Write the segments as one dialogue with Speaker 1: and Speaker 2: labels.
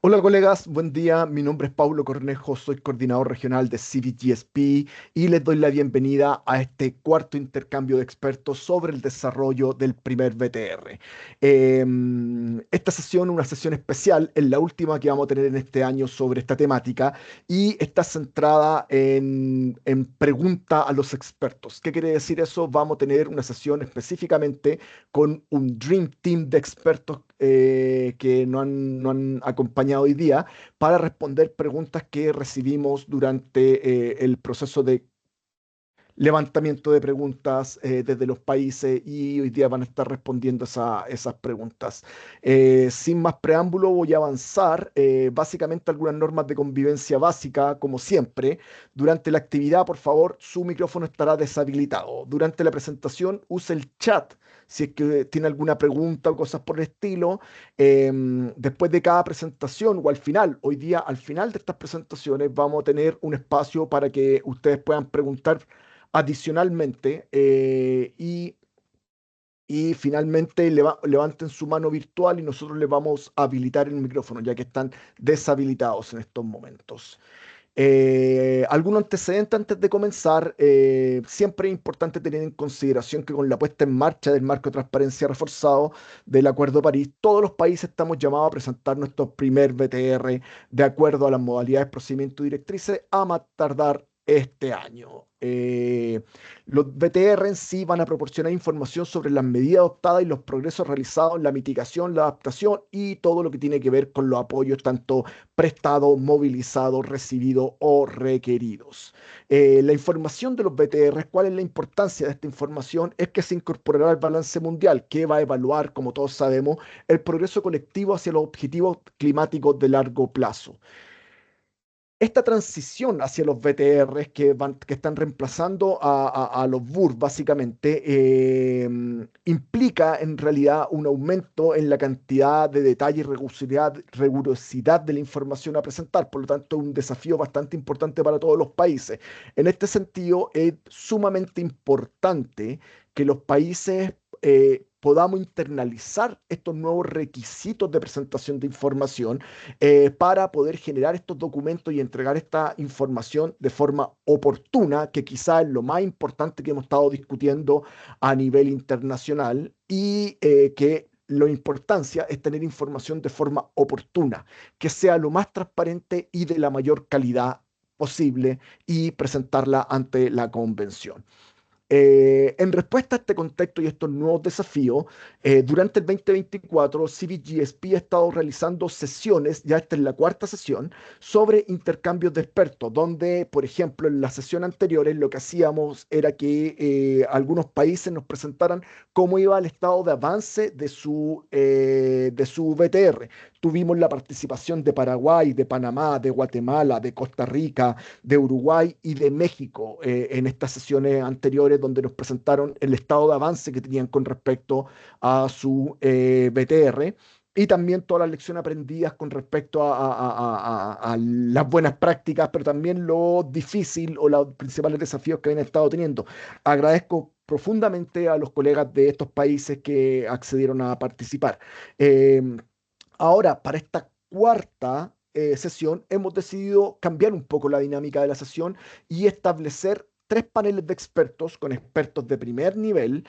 Speaker 1: Hola colegas, buen día. Mi nombre es Paulo Cornejo, soy coordinador regional de CBGSP y les doy la bienvenida a este cuarto intercambio de expertos sobre el desarrollo del primer BTR. Esta sesión, una sesión especial, es la última que vamos a tener en este año sobre esta temática y está centrada en pregunta a los expertos. ¿Qué quiere decir eso? Vamos a tener una sesión específicamente con un Dream Team de expertos que nos han acompañado hoy día para responder preguntas que recibimos durante el proceso de levantamiento de preguntas desde los países y hoy día van a estar respondiendo esas preguntas. Sin más preámbulo, voy a avanzar. Básicamente algunas normas de convivencia básica, como siempre. Durante la actividad, por favor, su micrófono estará deshabilitado. Durante la presentación, use el chat si es que tiene alguna pregunta o cosas por el estilo. Después de cada presentación o al final, hoy día al final de estas presentaciones, vamos a tener un espacio para que ustedes puedan preguntar adicionalmente, y finalmente levanten su mano virtual y nosotros les vamos a habilitar el micrófono, ya que están deshabilitados en estos momentos. ¿Algún antecedente antes de comenzar? Siempre es importante tener en consideración que con la puesta en marcha del marco de transparencia reforzado del Acuerdo de París, todos los países estamos llamados a presentar nuestro primer BTR de acuerdo a las modalidades, procedimientos y directrices a más tardar este año. Los BTR en sí van a proporcionar información sobre las medidas adoptadas y los progresos realizados en la mitigación, la adaptación y todo lo que tiene que ver con los apoyos tanto prestados, movilizados, recibidos o requeridos. La información de los BTR, ¿cuál es la importancia de esta información? Es que se incorporará al balance mundial, que va a evaluar, como todos sabemos, el progreso colectivo hacia los objetivos climáticos de largo plazo. Esta transición hacia los BTRs que están reemplazando a los BUR, básicamente, implica en realidad un aumento en la cantidad de detalle y rigurosidad de la información a presentar. Por lo tanto, un desafío bastante importante para todos los países. En este sentido, es sumamente importante que los países podamos internalizar estos nuevos requisitos de presentación de información para poder generar estos documentos y entregar esta información de forma oportuna, que quizá es lo más importante que hemos estado discutiendo a nivel internacional y que la importancia es tener información de forma oportuna, que sea lo más transparente y de la mayor calidad posible y presentarla ante la convención. En respuesta a este contexto y estos nuevos desafíos, durante el 2024, CBGSP ha estado realizando sesiones, ya esta es la cuarta sesión, sobre intercambios de expertos, donde, por ejemplo, en las sesiones anteriores lo que hacíamos era que algunos países nos presentaran cómo iba el estado de avance de su BTR. Tuvimos la participación de Paraguay, de Panamá, de Guatemala, de Costa Rica, de Uruguay y de México en estas sesiones anteriores donde nos presentaron el estado de avance que tenían con respecto a su BTR y también todas las lecciones aprendidas con respecto a las buenas prácticas, pero también lo difícil o los principales desafíos que habían estado teniendo. Agradezco profundamente a los colegas de estos países que accedieron a participar. Eh, Ahora, para esta cuarta sesión, hemos decidido cambiar un poco la dinámica de la sesión y establecer tres paneles de expertos con expertos de primer nivel,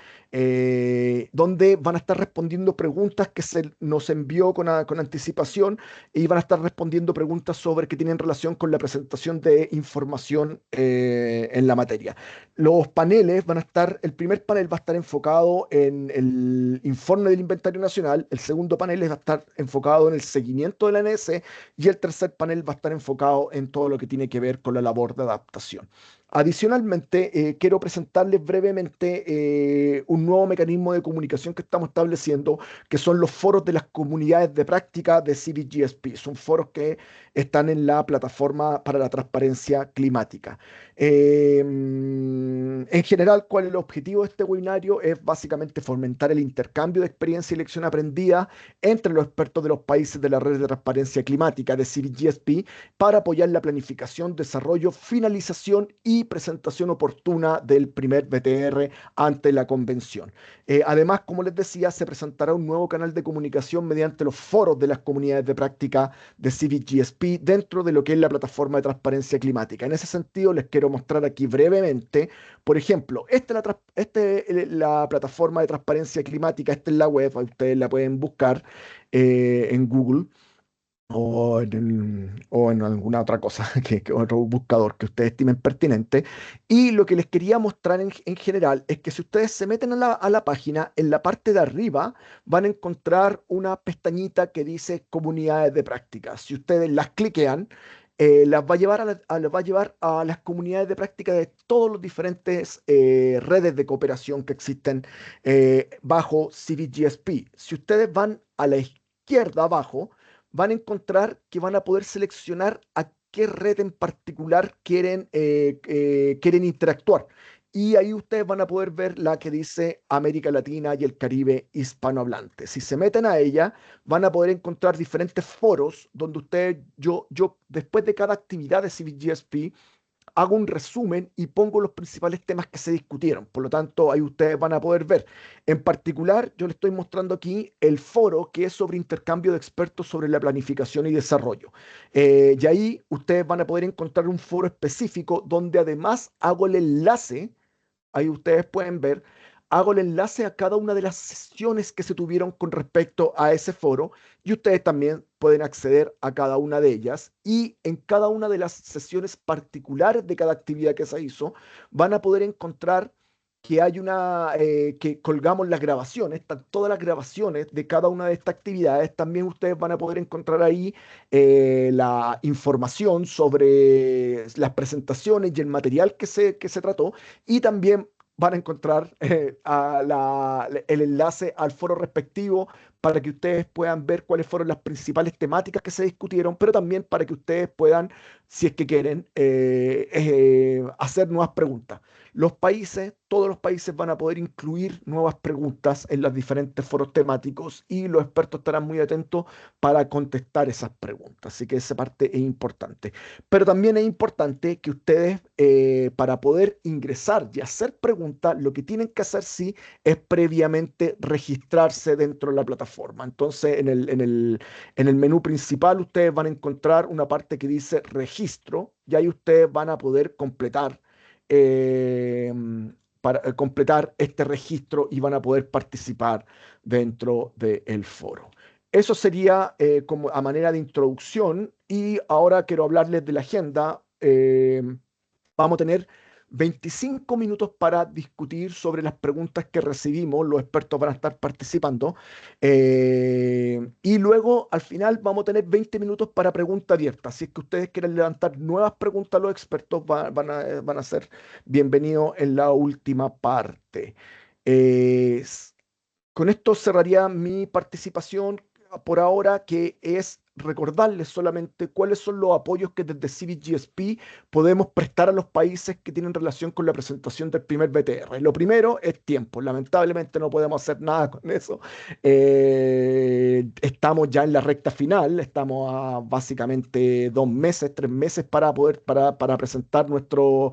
Speaker 1: donde van a estar respondiendo preguntas que se nos envió con anticipación y van a estar respondiendo preguntas sobre que tienen relación con la presentación de información en la materia. Los paneles van a estar, el primer panel va a estar enfocado en el informe del inventario nacional, el segundo panel va a estar enfocado en el seguimiento de la ANS y el tercer panel va a estar enfocado en todo lo que tiene que ver con la labor de adaptación. Adicionalmente, quiero presentarles brevemente un nuevo mecanismo de comunicación que estamos estableciendo, que son los foros de las comunidades de práctica de CBGSP. Son foros que están en la plataforma para la transparencia climática. En general, ¿cuál es el objetivo de este webinario? Es básicamente fomentar el intercambio de experiencia y lección aprendida entre los expertos de los países de la red de transparencia climática de CBGSP para apoyar la planificación, desarrollo, finalización y y presentación oportuna del primer BTR ante la convención. Además, como les decía, se presentará un nuevo canal de comunicación mediante los foros de las comunidades de práctica de Civic GSP dentro de lo que es la plataforma de transparencia climática. En ese sentido, les quiero mostrar aquí brevemente, por ejemplo, la plataforma de transparencia climática, esta es la web, ustedes la pueden buscar en Google o en alguna otra cosa, que otro buscador que ustedes estimen pertinente. Y lo que les quería mostrar en general es que si ustedes se meten a la página, en la parte de arriba van a encontrar una pestañita que dice comunidades de práctica. Si ustedes las cliquean, las va a llevar las va a llevar a las comunidades de práctica de todos los diferentes redes de cooperación que existen bajo CiviGSP. Si ustedes van a la izquierda abajo, van a encontrar que van a poder seleccionar a qué red en particular quieren interactuar. Y ahí ustedes van a poder ver la que dice América Latina y el Caribe hispanohablante. Si se meten a ella, van a poder encontrar diferentes foros donde ustedes, después de cada actividad de CiviGSP, hago un resumen y pongo los principales temas que se discutieron. Por lo tanto, ahí ustedes van a poder ver. En particular, yo les estoy mostrando aquí el foro que es sobre intercambio de expertos sobre la planificación y desarrollo. Y ahí ustedes van a poder encontrar un foro específico donde además hago el enlace. Ahí ustedes pueden ver, hago el enlace a cada una de las sesiones que se tuvieron con respecto a ese foro y ustedes también pueden acceder a cada una de ellas y en cada una de las sesiones particulares de cada actividad que se hizo van a poder encontrar que que colgamos las grabaciones, están todas las grabaciones de cada una de estas actividades. También ustedes van a poder encontrar ahí la información sobre las presentaciones y el material que se trató y también van a encontrar el enlace al foro respectivo para que ustedes puedan ver cuáles fueron las principales temáticas que se discutieron, pero también para que ustedes puedan, si es que quieren, hacer nuevas preguntas. Todos los países van a poder incluir nuevas preguntas en los diferentes foros temáticos y los expertos estarán muy atentos para contestar esas preguntas. Así que esa parte es importante. Pero también es importante que ustedes, para poder ingresar y hacer preguntas, lo que tienen que hacer sí es previamente registrarse dentro de la plataforma. Entonces, en el menú principal, ustedes van a encontrar una parte que dice registro y ahí ustedes van a poder eh, completar este registro y van a poder participar dentro del foro. Eso sería como a manera de introducción y ahora quiero hablarles de la agenda. Vamos a tener 25 minutos para discutir sobre las preguntas que recibimos. Los expertos van a estar participando. Y luego, al final, vamos a tener 20 minutos para pregunta abierta. Si es que ustedes quieren levantar nuevas preguntas, los expertos van a ser bienvenidos en la última parte. Eh, s- con esto cerraría mi participación por ahora, que es recordarles solamente cuáles son los apoyos que desde Civic GSP podemos prestar a los países que tienen relación con la presentación del primer BTR. Lo primero es tiempo. Lamentablemente no podemos hacer nada con eso. Estamos ya en la recta final, estamos a básicamente 2 meses, 3 meses para presentar nuestro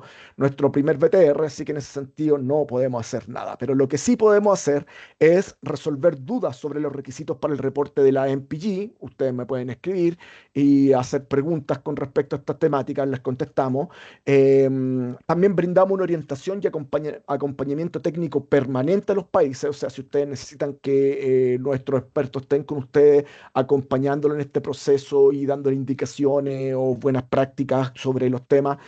Speaker 1: primer BTR, así que en ese sentido no podemos hacer nada. Pero lo que sí podemos hacer es resolver dudas sobre los requisitos para el reporte de la MPG. Ustedes me pueden escribir y hacer preguntas con respecto a estas temáticas, las contestamos. También brindamos una orientación y acompañamiento técnico permanente a los países, o sea, si ustedes necesitan que nuestros expertos estén con ustedes acompañándolo en este proceso y dándole indicaciones o buenas prácticas sobre los temas,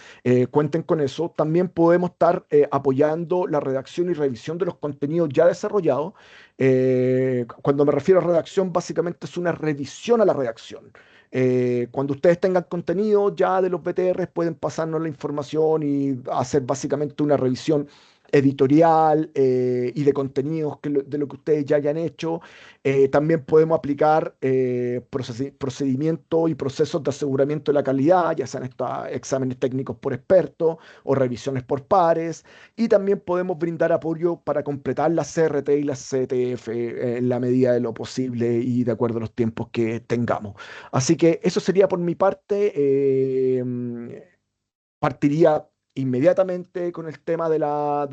Speaker 1: cuenten con eso. También podemos estar apoyando la redacción y revisión de los contenidos ya desarrollados. Cuando me refiero a redacción, básicamente es una revisión a la redacción. Cuando ustedes tengan contenido ya de los BTR, pueden pasarnos la información y hacer básicamente una revisión editorial y de contenidos de lo que ustedes ya hayan hecho. También podemos aplicar procedimientos y procesos de aseguramiento de la calidad, ya sean estos exámenes técnicos por expertos o revisiones por pares. Y también podemos brindar apoyo para completar las CRT y las CTF en la medida de lo posible y de acuerdo a los tiempos que tengamos. Así que eso sería por mi parte. Partiría inmediatamente con el tema de las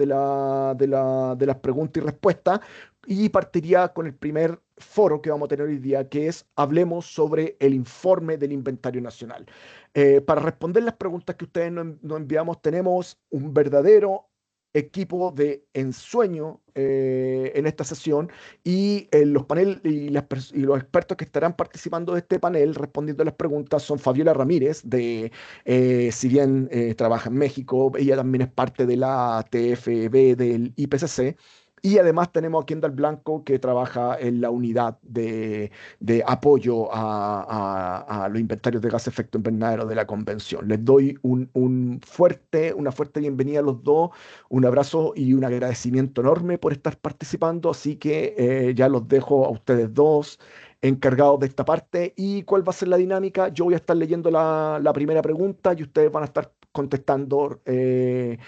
Speaker 1: preguntas y respuestas y partiría con el primer foro que vamos a tener hoy día, que es hablemos sobre el informe del inventario nacional. Para responder las preguntas que ustedes nos enviamos, tenemos un verdadero equipo de ensueño en esta sesión y los paneles y los expertos que estarán participando de este panel respondiendo a las preguntas son Fabiola Ramírez, si bien trabaja en México, ella también es parte de la TFB del IPCC. Y además tenemos a Kendall Blanco, que trabaja en la unidad de apoyo a los inventarios de gas efecto invernadero de la convención. Les doy una fuerte bienvenida a los dos, un abrazo y un agradecimiento enorme por estar participando, así que ya los dejo a ustedes dos encargados de esta parte. ¿Y cuál va a ser la dinámica? Yo voy a estar leyendo la primera pregunta y ustedes van a estar contestando eh,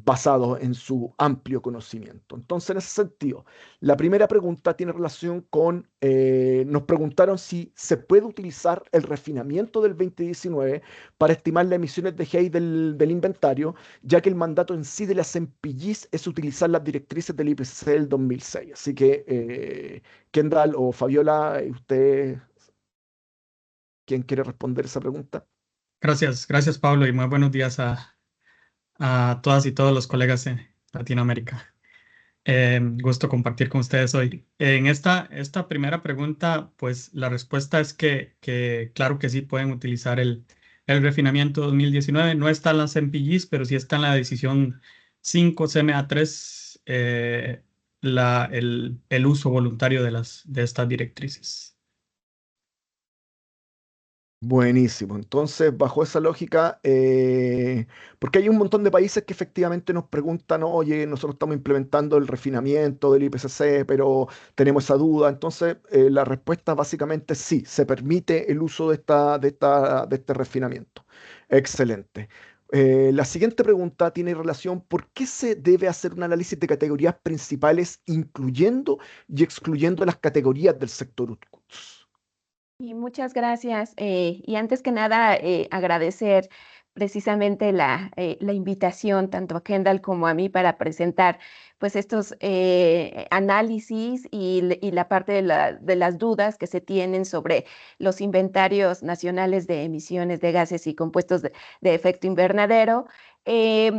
Speaker 1: basados en su amplio conocimiento. Entonces, en ese sentido, la primera pregunta tiene relación con, nos preguntaron si se puede utilizar el refinamiento del 2019 para estimar las emisiones de GEI del inventario, ya que el mandato en sí de las MPGs es utilizar las directrices del IPCC del 2006. Así que, Kendall o Fabiola, ¿usted quién quiere responder esa pregunta?
Speaker 2: Gracias Pablo, y muy buenos días a todas y todos los colegas en Latinoamérica. Gusto compartir con ustedes hoy. En esta primera pregunta, pues la respuesta es que claro que sí pueden utilizar el refinamiento 2019. No está en las MPGs, pero sí está en la decisión 5 CMA3, el uso voluntario de estas directrices.
Speaker 1: Buenísimo. Entonces, bajo esa lógica, porque hay un montón de países que efectivamente nos preguntan, oye, nosotros estamos implementando el refinamiento del IPCC, pero tenemos esa duda. Entonces, la respuesta básicamente es sí, se permite el uso de este refinamiento. Excelente. La siguiente pregunta tiene relación, ¿por qué se debe hacer un análisis de categorías principales, incluyendo y excluyendo las categorías del sector UTCUTS?
Speaker 3: Y muchas gracias. Y antes que nada, agradecer precisamente la invitación tanto a Kendall como a mí para presentar pues estos análisis y la parte de las dudas que se tienen sobre los inventarios nacionales de emisiones de gases y compuestos de efecto invernadero. Y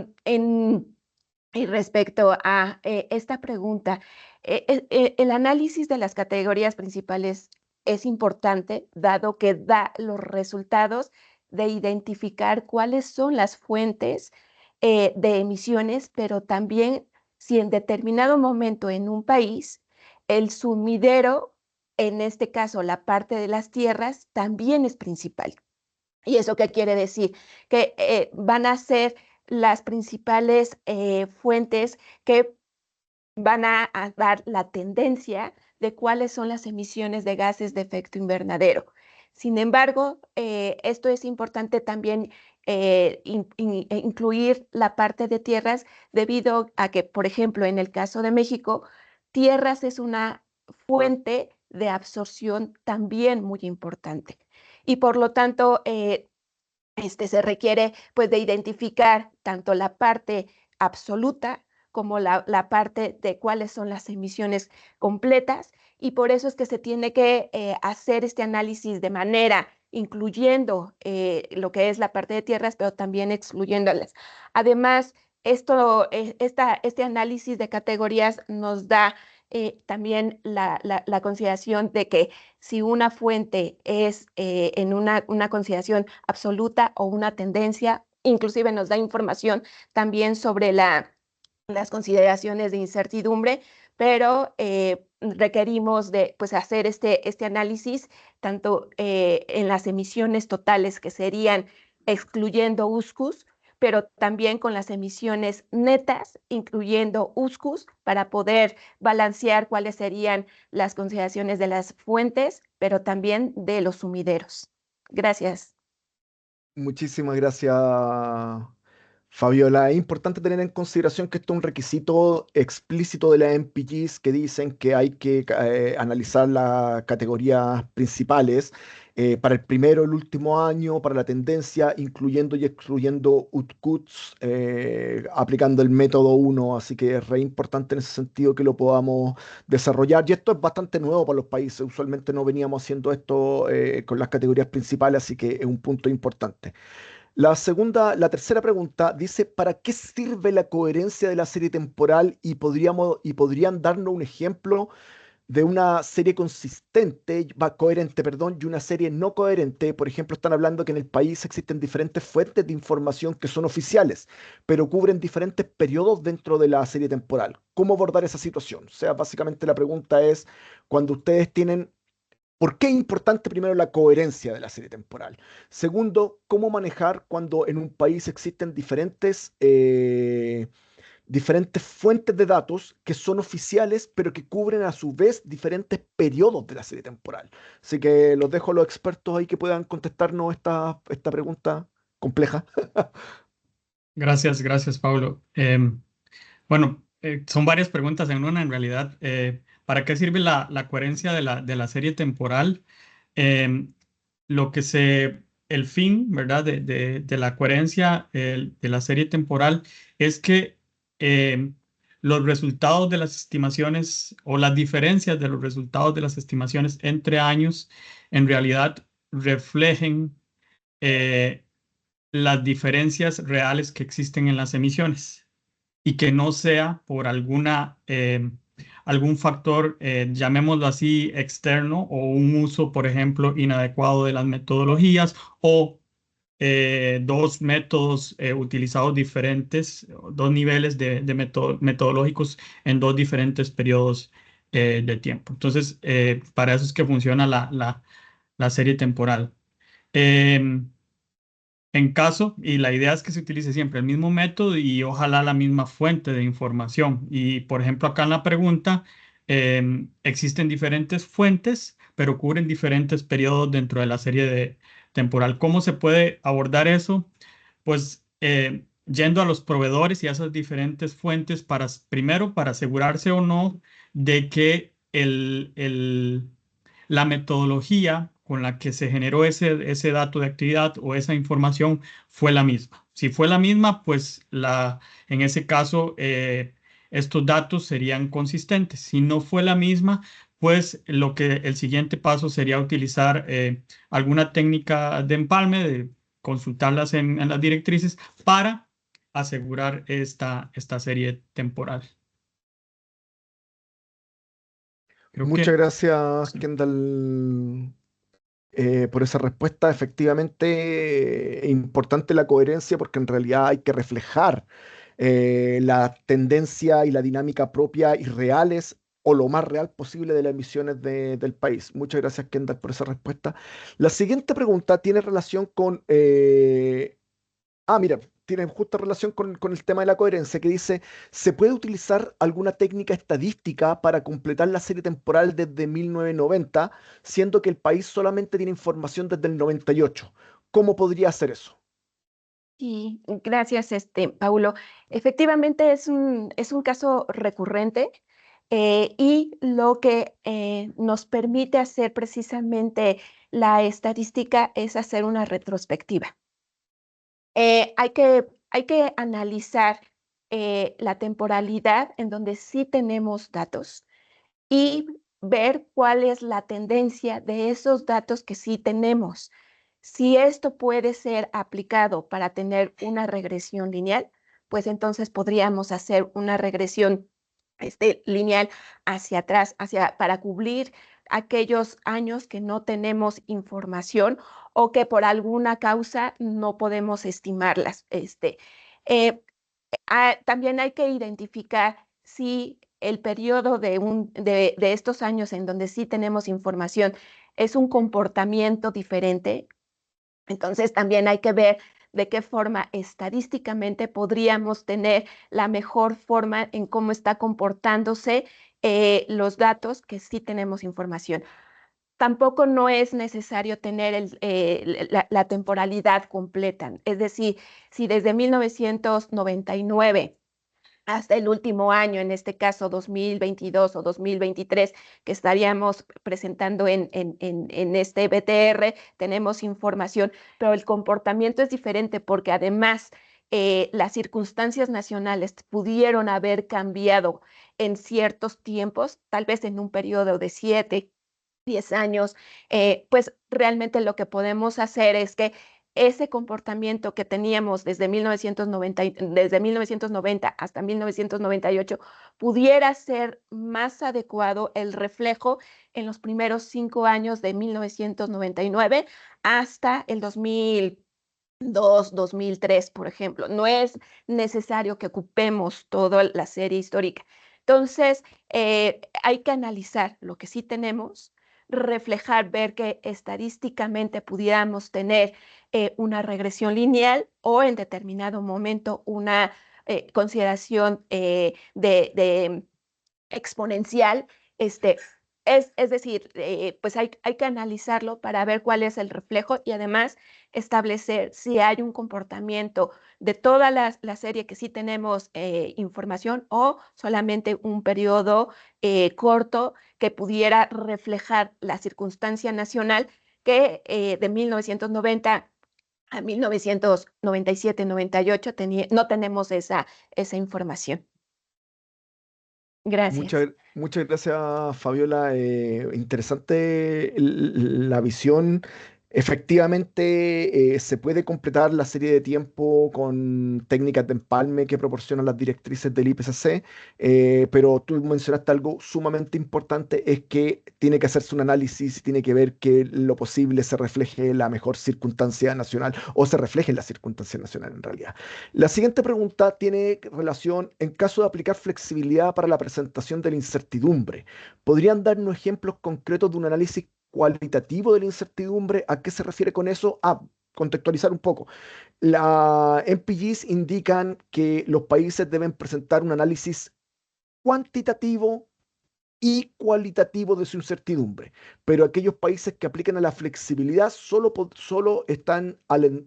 Speaker 3: respecto a esta pregunta, el análisis de las categorías principales es importante, dado que da los resultados de identificar cuáles son las fuentes de emisiones, pero también si en determinado momento en un país el sumidero, en este caso la parte de las tierras, también es principal. ¿Y eso qué quiere decir? Que van a ser las principales fuentes que van a dar la tendencia de cuáles son las emisiones de gases de efecto invernadero. Sin embargo, esto es importante también incluir la parte de tierras debido a que, por ejemplo, en el caso de México, tierras es una fuente de absorción también muy importante. Y por lo tanto, se requiere pues de identificar tanto la parte absoluta como la parte de cuáles son las emisiones completas, y por eso es que se tiene que hacer este análisis de manera incluyendo lo que es la parte de tierras, pero también excluyéndolas. Además, este análisis de categorías nos da también la consideración de que si una fuente es en una consideración absoluta o una tendencia, inclusive nos da información también sobre las consideraciones de incertidumbre, pero requerimos de pues, hacer este análisis tanto en las emisiones totales que serían excluyendo USCUS, pero también con las emisiones netas, incluyendo USCUS, para poder balancear cuáles serían las consideraciones de las fuentes, pero también de los sumideros. Gracias.
Speaker 1: Muchísimas gracias, Fabiola, es importante tener en consideración que esto es un requisito explícito de las MPGs que dicen que hay que analizar las categorías principales para el primero, el último año, para la tendencia, incluyendo y excluyendo outputs, aplicando el método 1. Así que es re importante en ese sentido que lo podamos desarrollar. Y esto es bastante nuevo para los países. Usualmente no veníamos haciendo esto con las categorías principales, así que es un punto importante. La tercera pregunta dice, ¿para qué sirve la coherencia de la serie temporal? Y podrían darnos un ejemplo de una serie consistente, coherente, perdón, y una serie no coherente. Por ejemplo, están hablando que en el país existen diferentes fuentes de información que son oficiales, pero cubren diferentes periodos dentro de la serie temporal. ¿Cómo abordar esa situación? O sea, básicamente la pregunta es, cuando ustedes tienen ¿por qué es importante primero la coherencia de la serie temporal? Segundo, ¿cómo manejar cuando en un país existen diferentes fuentes de datos que son oficiales, pero que cubren a su vez diferentes periodos de la serie temporal? Así que los dejo a los expertos ahí que puedan contestarnos esta pregunta compleja.
Speaker 2: Gracias, gracias, Pablo. Bueno, son varias preguntas en una, en realidad. ¿Para qué sirve la coherencia de la serie temporal? Em, lo que se, el fin, ¿verdad? De la coherencia de la serie temporal es que los resultados de las estimaciones o las diferencias de los resultados de las estimaciones entre años en realidad reflejen eh, las diferencias reales que existen en las emisiones y que no sea por algún factor, llamémoslo así, externo o un uso, por ejemplo, inadecuado de las metodologías o dos métodos utilizados diferentes, dos niveles metodológicos en dos diferentes periodos de tiempo. Entonces, para eso es que funciona la serie temporal. Em, en caso, y la idea es que se utilice siempre el mismo método y ojalá la misma fuente de información. Y por ejemplo, acá en la pregunta, existen diferentes fuentes, pero cubren diferentes periodos dentro de la serie temporal. ¿Cómo se puede abordar eso? Pues yendo a los proveedores y a esas diferentes fuentes primero, para asegurarse o no de que la metodología con la que se generó ese dato de actividad o esa información fue la misma. Si fue la misma, pues en ese caso estos datos serían consistentes. Si no fue la misma, pues el siguiente paso sería utilizar alguna técnica de empalme, de consultarlas en las directrices para asegurar esta serie temporal. Creo
Speaker 1: Muchas
Speaker 2: que
Speaker 1: gracias,
Speaker 2: sí.
Speaker 1: Kendall, por esa respuesta. Efectivamente, es importante la coherencia porque en realidad hay que reflejar la tendencia y la dinámica propia y reales o lo más real posible de las emisiones del país. Muchas gracias, Kendall, por esa respuesta. La siguiente pregunta tiene relación con mira, tiene justa relación con el tema de la coherencia, que dice, ¿se puede utilizar alguna técnica estadística para completar la serie temporal desde 1990, siendo que el país solamente tiene información desde el 98? ¿Cómo podría hacer eso?
Speaker 3: Sí, gracias, Paulo. Efectivamente es un caso recurrente y lo que nos permite hacer precisamente la estadística es hacer una retrospectiva. Hay que analizar la temporalidad en donde sí tenemos datos y ver cuál es la tendencia de esos datos que sí tenemos. Si esto puede ser aplicado para tener una regresión lineal, pues entonces podríamos hacer una regresión lineal hacia atrás, para cubrir aquellos años que no tenemos información o que por alguna causa no podemos estimarlas. Eh, También hay que identificar si el periodo de estos años en donde sí tenemos información es un comportamiento diferente. Entonces también hay que ver de qué forma estadísticamente podríamos tener la mejor forma en cómo está comportándose los datos que sí tenemos información. tampoco no es necesario tener la temporalidad completa. Es decir, si desde 1999 hasta el último año, en este caso 2022 o 2023, que estaríamos presentando en este BTR, tenemos información, pero el comportamiento es diferente porque además las circunstancias nacionales pudieron haber cambiado en ciertos tiempos, tal vez en un periodo de 7, 10 años, pues realmente lo que podemos hacer es que ese comportamiento que teníamos desde 1990 hasta 1998 pudiera ser más adecuado el reflejo en los primeros 5 años de 1999 hasta el 2002, 2003, por ejemplo. No es necesario que ocupemos toda la serie histórica. Entonces, hay que analizar lo que sí tenemos, reflejar, ver que estadísticamente pudiéramos tener una regresión lineal o en determinado momento una consideración de exponencial. Es decir, pues hay que analizarlo para ver cuál es el reflejo y además establecer si hay un comportamiento de toda la serie que sí tenemos información o solamente un periodo corto que pudiera reflejar la circunstancia nacional que de 1990 a 1997-98 no tenemos esa información. Gracias.
Speaker 1: Muchas gracias, Fabiola. Interesante la visión. Efectivamente, se puede completar la serie de tiempo con técnicas de empalme que proporcionan las directrices del IPCC, pero tú mencionaste algo sumamente importante, es que tiene que hacerse un análisis, tiene que ver que lo posible se refleje en la mejor circunstancia nacional o se refleje en la circunstancia nacional en realidad. La siguiente pregunta tiene relación en caso de aplicar flexibilidad para la presentación de la incertidumbre. ¿Podrían darnos ejemplos concretos de un análisis cualitativo de la incertidumbre? ¿A qué se refiere con eso? Contextualizar un poco. Las MPGs indican que los países deben presentar un análisis cuantitativo y cualitativo de su incertidumbre, pero aquellos países que aplican a la flexibilidad solo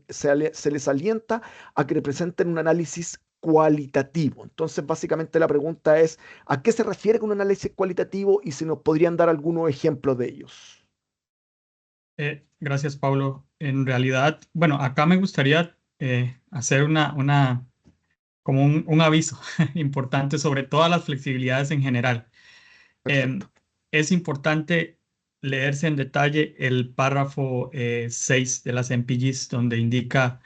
Speaker 1: se les alienta a que presenten un análisis cualitativo. Entonces, básicamente la pregunta es, ¿a qué se refiere con un análisis cualitativo y si nos podrían dar algunos ejemplos de ellos?
Speaker 2: Gracias, Pablo. En realidad, bueno, acá me gustaría hacer como un aviso importante sobre todas las flexibilidades en general.
Speaker 1: Perfecto.
Speaker 2: Es importante leerse en detalle el párrafo 6 de las MPGs, donde indica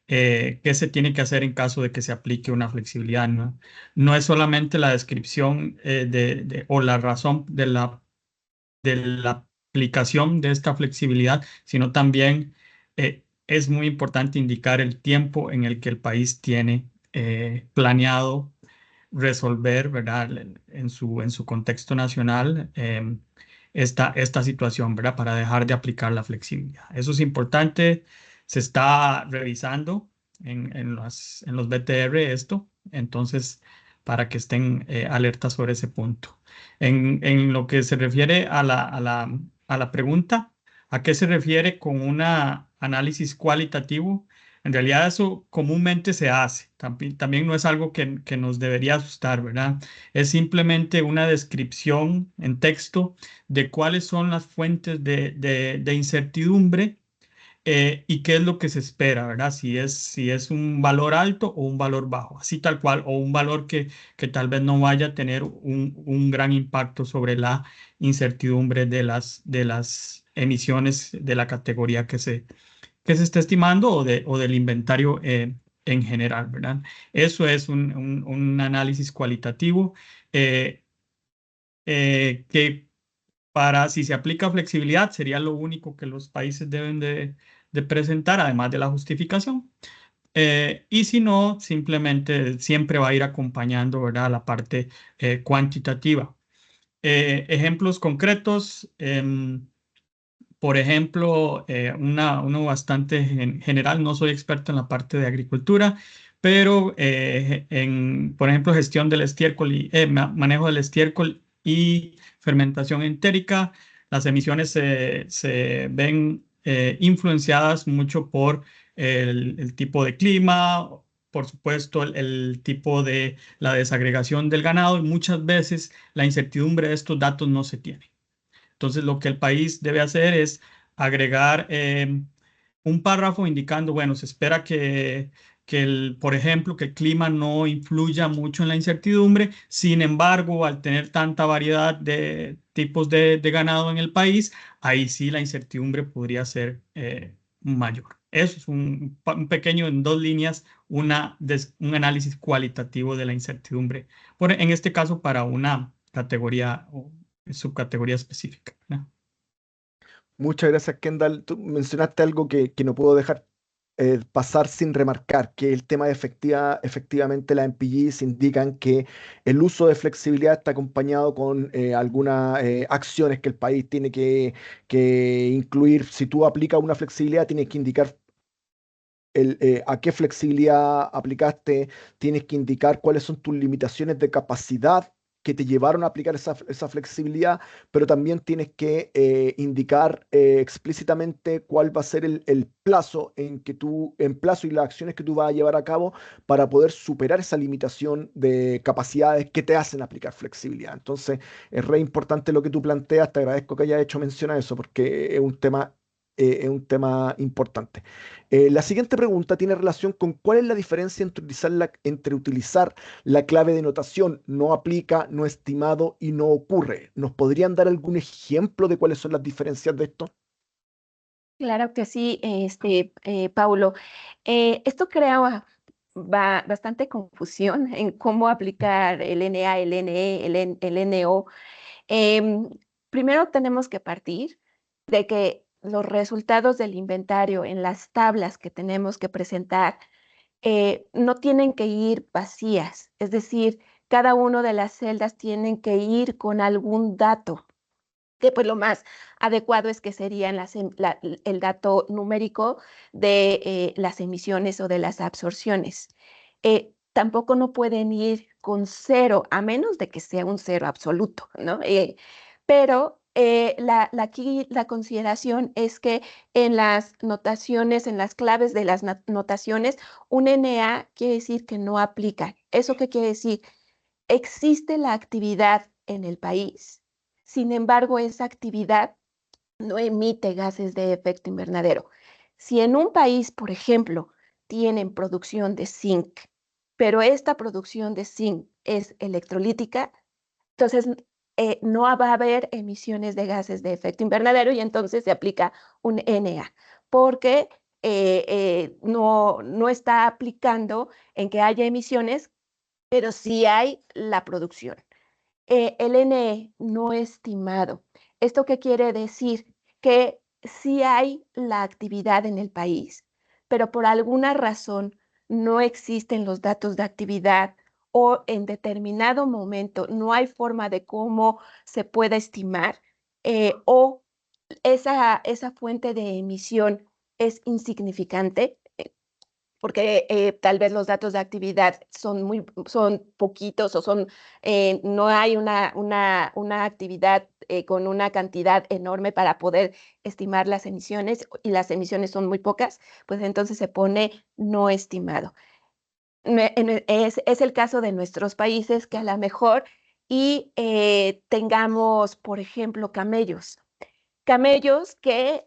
Speaker 2: qué se tiene que hacer en caso de que se aplique una flexibilidad, ¿no? No es solamente la descripción o la razón de la aplicación de esta flexibilidad, sino también es muy importante indicar el tiempo en el que el país tiene planeado resolver, ¿verdad? En su contexto nacional esta situación, ¿verdad? Para dejar de aplicar la flexibilidad. Eso es importante, se está revisando en los BTR esto, entonces para que estén alertas sobre ese punto. En lo que se refiere a la pregunta, ¿a qué se refiere con un análisis cualitativo? En realidad eso comúnmente se hace, también no es algo que nos debería asustar, ¿verdad? Es simplemente una descripción en texto de cuáles son las fuentes de incertidumbre y qué es lo que se espera, ¿verdad? Si es un valor alto o un valor bajo, así tal cual, o un valor que tal vez no vaya a tener un gran impacto sobre la incertidumbre de las emisiones de la categoría que se esté estimando o del inventario en general, ¿verdad? Eso es un análisis cualitativo eh, que si se aplica flexibilidad sería lo único que los países deben de presentar, además de la justificación. Y si no, simplemente siempre va a ir acompañando, ¿verdad?, la parte cuantitativa. Ejemplos concretos. Por ejemplo, uno bastante general, no soy experto en la parte de agricultura, pero por ejemplo, gestión del estiércol y manejo del estiércol y fermentación entérica, Las emisiones se ven influenciadas mucho por el tipo de clima, por supuesto, el tipo de la desagregación del ganado, y muchas veces la incertidumbre de estos datos no se tiene. Entonces, lo que el país debe hacer es agregar un párrafo indicando, bueno, se espera por ejemplo, que el clima no influya mucho en la incertidumbre. Sin embargo, al tener tanta variedad de tipos de ganado en el país, ahí sí la incertidumbre podría ser mayor. Eso es un pequeño, en 2 líneas, un análisis cualitativo de la incertidumbre, en este caso para una categoría o subcategoría específica, ¿no?
Speaker 1: Muchas gracias, Kendall. Tú mencionaste algo que no puedo dejar pasar sin remarcar, que el tema de efectivamente las MPGs indican que el uso de flexibilidad está acompañado con algunas acciones que el país tiene que incluir. Si tú aplicas una flexibilidad, tienes que indicar a qué flexibilidad aplicaste, tienes que indicar cuáles son tus limitaciones de capacidad que te llevaron a aplicar esa flexibilidad, pero también tienes que indicar explícitamente cuál va a ser el plazo en plazo y las acciones que tú vas a llevar a cabo para poder superar esa limitación de capacidades que te hacen aplicar flexibilidad. Entonces, es re importante lo que tú planteas, te agradezco que hayas hecho mención a eso porque es un tema importante. La siguiente pregunta tiene relación con cuál es la diferencia entre utilizar la clave de notación no aplica, no estimado y no ocurre. ¿Nos podrían dar algún ejemplo de cuáles son las diferencias de esto?
Speaker 3: Claro que sí, Paulo. Esto crea bastante confusión en cómo aplicar el NA, el NE, el NO. Em, Primero tenemos que partir de que los resultados del inventario en las tablas que tenemos que presentar no tienen que ir vacías, es decir, cada una de las celdas tienen que ir con algún dato, que pues lo más adecuado es que serían el dato numérico de las emisiones o de las absorciones. Tampoco no pueden ir con cero, a menos de que sea un cero absoluto, ¿no? Pero aquí la consideración es que en las notaciones, en las claves de las notaciones, un NA quiere decir que no aplica. ¿Eso qué quiere decir? Existe la actividad en el país, sin embargo, esa actividad no emite gases de efecto invernadero. Si en un país, por ejemplo, tienen producción de zinc, pero esta producción de zinc es electrolítica, entonces no va a haber emisiones de gases de efecto invernadero y entonces se aplica un NA, porque no está aplicando en que haya emisiones, pero sí hay la producción. El NE no estimado. ¿Esto qué quiere decir? Que sí hay la actividad en el país, pero por alguna razón no existen los datos de actividad o en determinado momento no hay forma de cómo se pueda estimar o esa fuente de emisión es insignificante, porque tal vez los datos de actividad son poquitos o no hay una actividad con una cantidad enorme para poder estimar las emisiones y las emisiones son muy pocas, pues entonces se pone no estimado. Es el caso de nuestros países que a lo mejor tengamos, por ejemplo, camellos que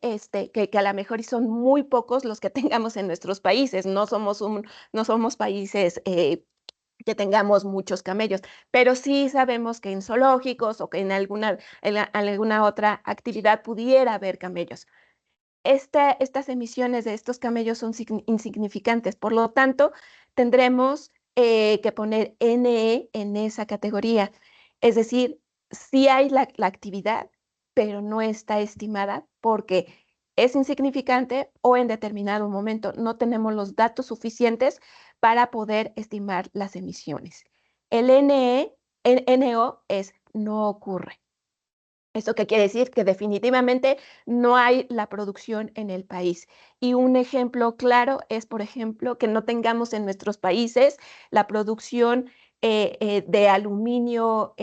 Speaker 3: a lo mejor son muy pocos los que tengamos en nuestros países. No somos países que tengamos muchos camellos, pero sí sabemos que en zoológicos o que en alguna otra actividad pudiera haber camellos. Estas emisiones de estos camellos son insignificantes, por lo tanto, tendremos que poner NE en esa categoría. Es decir, sí hay la actividad, pero no está estimada porque es insignificante o en determinado momento no tenemos los datos suficientes para poder estimar las emisiones. El NO es no ocurre. ¿Esto qué quiere decir? Que definitivamente no hay la producción en el país. Y un ejemplo claro es, por ejemplo, que no tengamos en nuestros países la producción de aluminio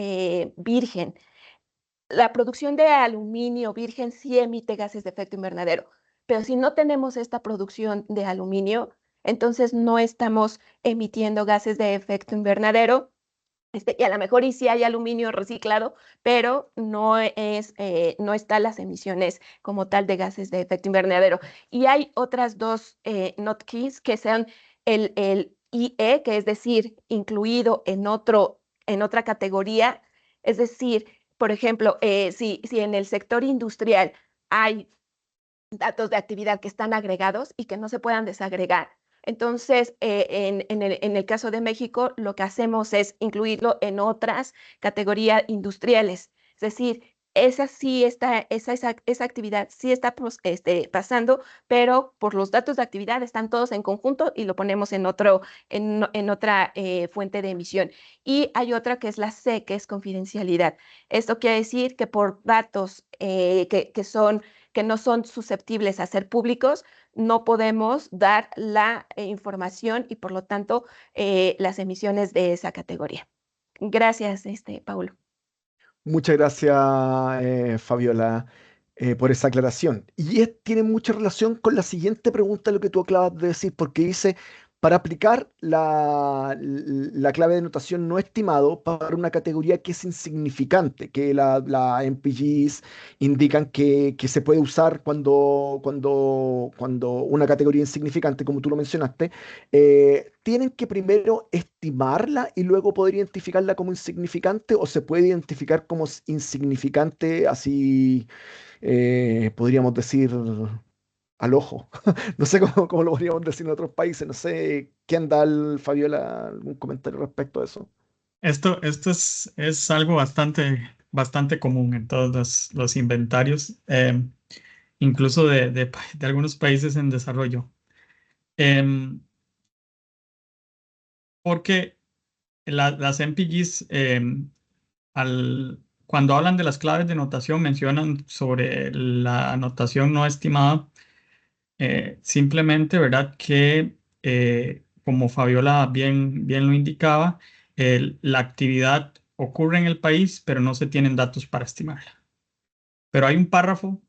Speaker 3: virgen. la producción de aluminio virgen sí emite gases de efecto invernadero, pero si no tenemos esta producción de aluminio, entonces no estamos emitiendo gases de efecto invernadero. Y a lo mejor y sí hay aluminio reciclado, pero no están las emisiones como tal de gases de efecto invernadero. Y hay otras dos not keys que sean el IE, que es decir, incluido en otra categoría. Es decir, por ejemplo, si en el sector industrial hay datos de actividad que están agregados y que no se puedan desagregar. Entonces, en el caso de México, lo que hacemos es incluirlo en otras categorías industriales. Es decir, esa actividad sí está pasando, pero por los datos de actividad están todos en conjunto y lo ponemos en otra fuente de emisión. Y hay otra que es la C, que es confidencialidad. Esto quiere decir que por datos que no son susceptibles a ser públicos, no podemos dar la información y por lo tanto las emisiones de esa categoría. Gracias, Paulo.
Speaker 1: Muchas gracias, Fabiola, por esa aclaración. Y tiene mucha relación con la siguiente pregunta, lo que tú acabas de decir, porque dice, para aplicar la clave de notación no estimado para una categoría que es insignificante, que la MPGs indican que se puede usar cuando una categoría insignificante, como tú lo mencionaste, ¿tienen que primero estimarla y luego poder identificarla como insignificante o se puede identificar como insignificante así, podríamos decir, al ojo? No sé cómo lo podríamos decir en otros países, no sé, ¿qué anda Fabiola? ¿Algún comentario respecto a eso?
Speaker 2: Esto es algo bastante común en todos los inventarios, incluso de algunos países en desarrollo. Em, Porque las MPGs, cuando hablan de las claves de notación, mencionan sobre la notación no estimada, simplemente, ¿verdad? Que, como Fabiola bien lo indicaba, la actividad ocurre en el país, pero no se tienen datos para estimarla. Pero hay un párrafo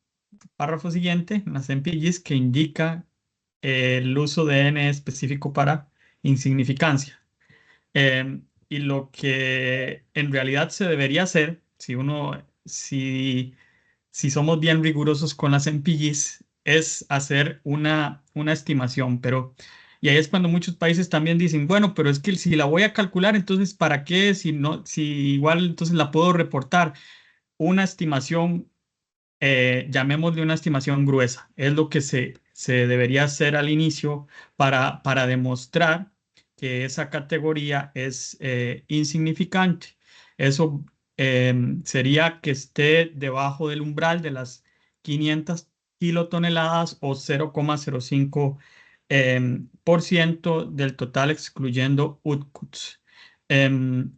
Speaker 2: siguiente en las MPGs que indica el uso de N específico para insignificancia. Y lo que en realidad se debería hacer, si somos bien rigurosos con las MPGs, es hacer una estimación, y ahí es cuando muchos países también dicen, bueno, pero es que si la voy a calcular, entonces, ¿para qué? Si no, si igual, entonces la puedo reportar. Una estimación, llamémosle una estimación gruesa, es lo que se debería hacer al inicio para demostrar que esa categoría es insignificante. Eso sería que esté debajo del umbral de las 500 kilotoneladas o 0,05 por ciento del total excluyendo UTCUTS,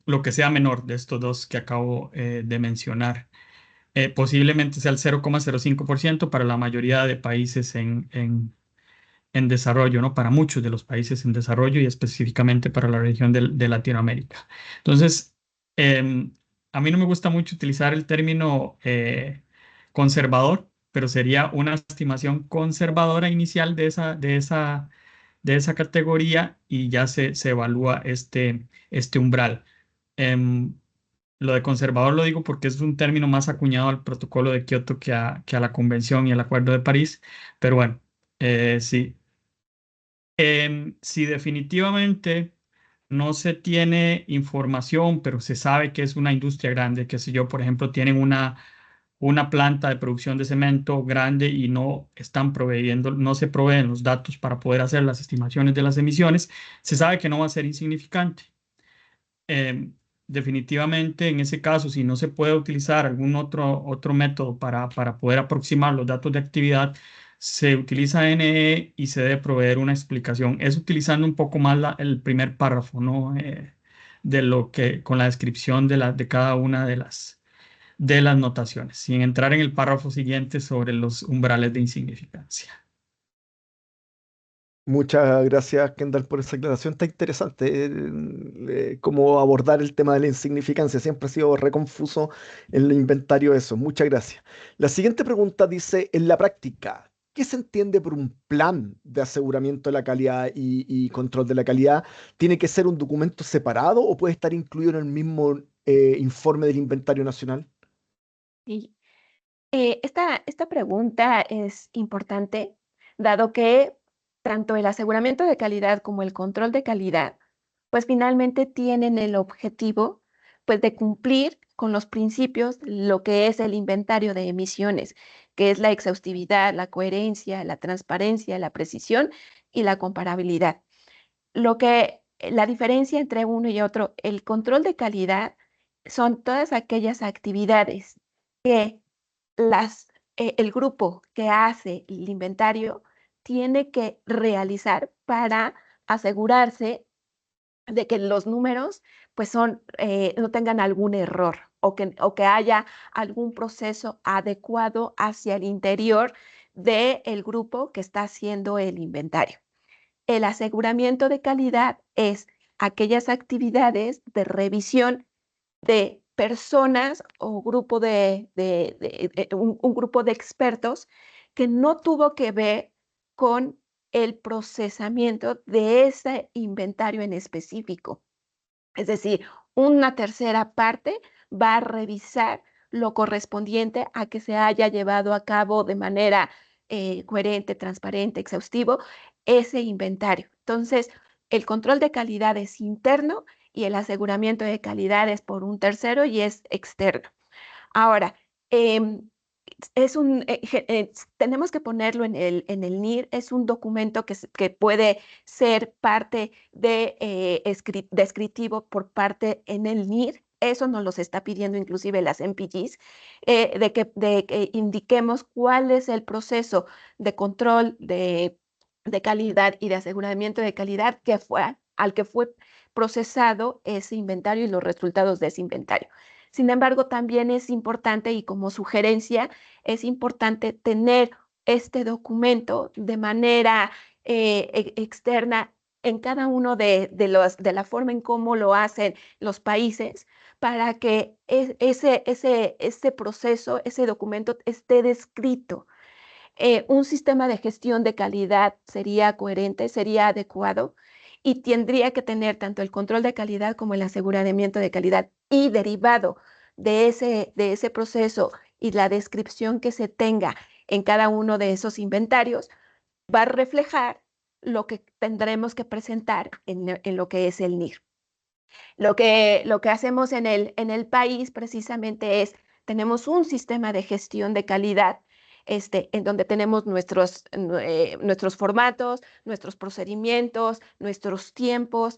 Speaker 2: lo que sea menor de estos dos que acabo de mencionar. Posiblemente sea el 0,05% para la mayoría de países en desarrollo, ¿no? Para muchos de los países en desarrollo y específicamente para la región de Latinoamérica. Entonces, a mí no me gusta mucho utilizar el término conservador, pero sería una estimación conservadora inicial de esa categoría y ya se evalúa este umbral. Em, lo de conservador lo digo porque es un término más acuñado al protocolo de Kioto que a la Convención y al Acuerdo de París, pero bueno, sí. Si definitivamente no se tiene información, pero se sabe que es una industria grande, que si yo, por ejemplo, tienen una planta de producción de cemento grande y no se proveen los datos para poder hacer las estimaciones de las emisiones, se sabe que no va a ser insignificante. eh, Definitivamente en ese caso, si no se puede utilizar algún otro método para poder aproximar los datos de actividad, se utiliza NE y se debe proveer una explicación. Es utilizando un poco más el primer párrafo, ¿no? Con la descripción de cada una de las notaciones, sin entrar en el párrafo siguiente sobre los umbrales de insignificancia.
Speaker 1: Muchas gracias, Kendall, por esa aclaración. Está interesante cómo abordar el tema de la insignificancia. Siempre ha sido reconfuso en el inventario eso. Muchas gracias. La siguiente pregunta dice, en la práctica, ¿qué se entiende por un plan de aseguramiento de la calidad y control de la calidad? ¿Tiene que ser un documento separado o puede estar incluido en el mismo informe del inventario nacional?
Speaker 3: Y, esta pregunta es importante, dado que tanto el aseguramiento de calidad como el control de calidad, pues finalmente tienen el objetivo, pues de cumplir con los principios, lo que es el inventario de emisiones, que es la exhaustividad, la coherencia, la transparencia, la precisión y la comparabilidad. La diferencia entre uno y otro, el control de calidad son todas aquellas actividades que el grupo que hace el inventario tiene que realizar para asegurarse de que los números pues no tengan algún error o que haya algún proceso adecuado hacia el interior del grupo que está haciendo el inventario. El aseguramiento de calidad es aquellas actividades de revisión de personas o un grupo de expertos que no tuvo que ver con el procesamiento de ese inventario en específico. Es decir, una tercera parte va a revisar lo correspondiente a que se haya llevado a cabo de manera coherente, transparente, exhaustivo ese inventario. Entonces, el control de calidad es interno y el aseguramiento de calidad es por un tercero y es externo. Ahora, em, tenemos que ponerlo en el NIR, es un documento que puede ser parte descriptivo por parte en el NIR. Eso nos los está pidiendo inclusive las MPGs, de que indiquemos cuál es el proceso de control de calidad y de aseguramiento de calidad al que fue procesado ese inventario y los resultados de ese inventario. Sin embargo, también es importante, y como sugerencia, es importante tener este documento de manera externa en cada uno de la forma en cómo lo hacen los países, para que ese proceso, ese documento esté descrito. Un sistema de gestión de calidad sería coherente, sería adecuado y tendría que tener tanto el control de calidad como el aseguramiento de calidad, y derivado de ese proceso y la descripción que se tenga en cada uno de esos inventarios va a reflejar lo que tendremos que presentar en lo que es el NIR. Lo que hacemos en el país precisamente tenemos un sistema de gestión de calidad, en donde tenemos nuestros formatos, nuestros procedimientos, nuestros tiempos,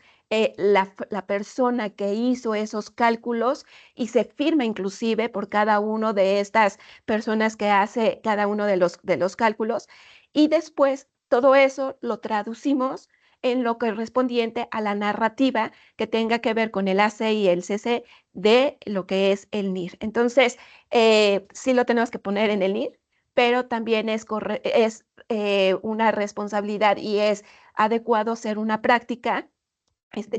Speaker 3: la persona que hizo esos cálculos, y se firma inclusive por cada una de estas personas que hace cada uno de los cálculos, y después todo eso lo traducimos en lo correspondiente a la narrativa que tenga que ver con el AC y el CC de lo que es el NIR. Entonces, sí lo tenemos que poner en el NIR, pero también es una responsabilidad y es adecuado hacer una práctica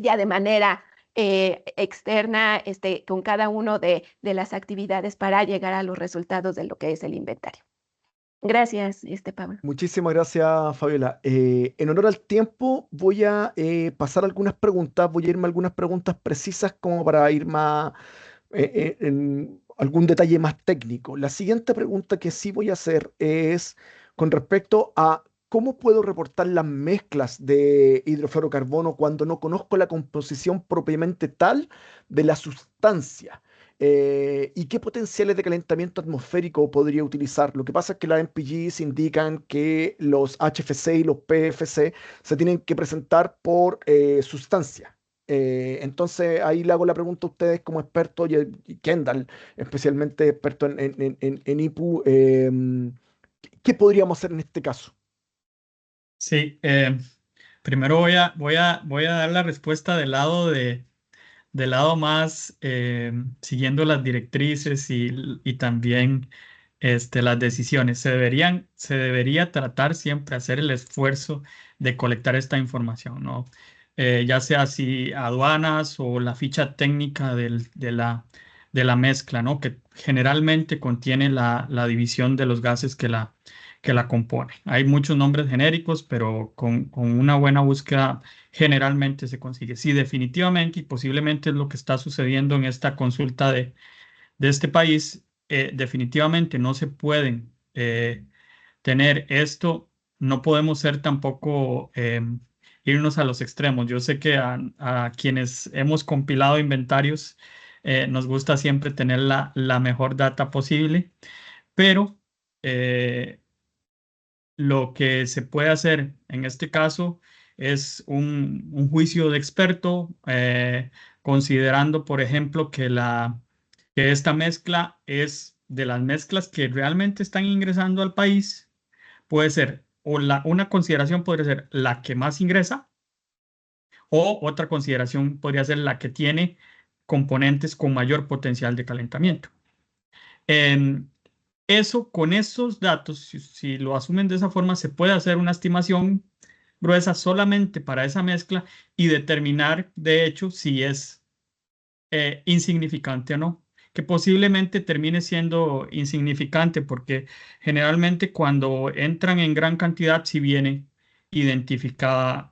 Speaker 3: ya de manera externa, con cada uno de las actividades para llegar a los resultados de lo que es el inventario. Gracias, Pablo.
Speaker 1: Muchísimas gracias, Fabiola. En honor al tiempo, voy a pasar algunas preguntas, voy a irme a algunas preguntas precisas como para ir más en algún detalle más técnico. La siguiente pregunta que sí voy a hacer es con respecto a cómo puedo reportar las mezclas de hidrofluorocarbono cuando no conozco la composición propiamente tal de la sustancia. ¿Y qué potenciales de calentamiento atmosférico podría utilizar? Lo que pasa es que las MPGs indican que los HFC y los PFC se tienen que presentar por sustancia. Entonces ahí le hago la pregunta a ustedes como expertos, y Kendall, especialmente experto en IPU, ¿qué podríamos hacer en este caso?
Speaker 2: Sí, primero voy a dar la respuesta del lado más siguiendo las directrices y también las decisiones. Se debería tratar siempre hacer el esfuerzo de colectar esta información, ¿no? Ya sea si aduanas o la ficha técnica de la mezcla, ¿no? Que generalmente contiene la división de los gases que la compone. Hay muchos nombres genéricos, pero con una buena búsqueda generalmente se consigue. Sí, definitivamente y posiblemente es lo que está sucediendo en esta consulta de este país. Definitivamente no se pueden tener esto, no podemos ser tampoco irnos a los extremos. Yo sé que a quienes hemos compilado inventarios nos gusta siempre tener la mejor data posible, pero lo que se puede hacer en este caso es un juicio de experto, considerando, por ejemplo, que esta mezcla es de las mezclas que realmente están ingresando al país. Puede ser, una consideración podría ser la que más ingresa, o otra consideración podría ser la que tiene componentes con mayor potencial de calentamiento. Em, con esos datos, si lo asumen de esa forma, se puede hacer una estimación gruesa solamente para esa mezcla y determinar, de hecho, si es insignificante o no, que posiblemente termine siendo insignificante porque generalmente cuando entran en gran cantidad sí viene identificada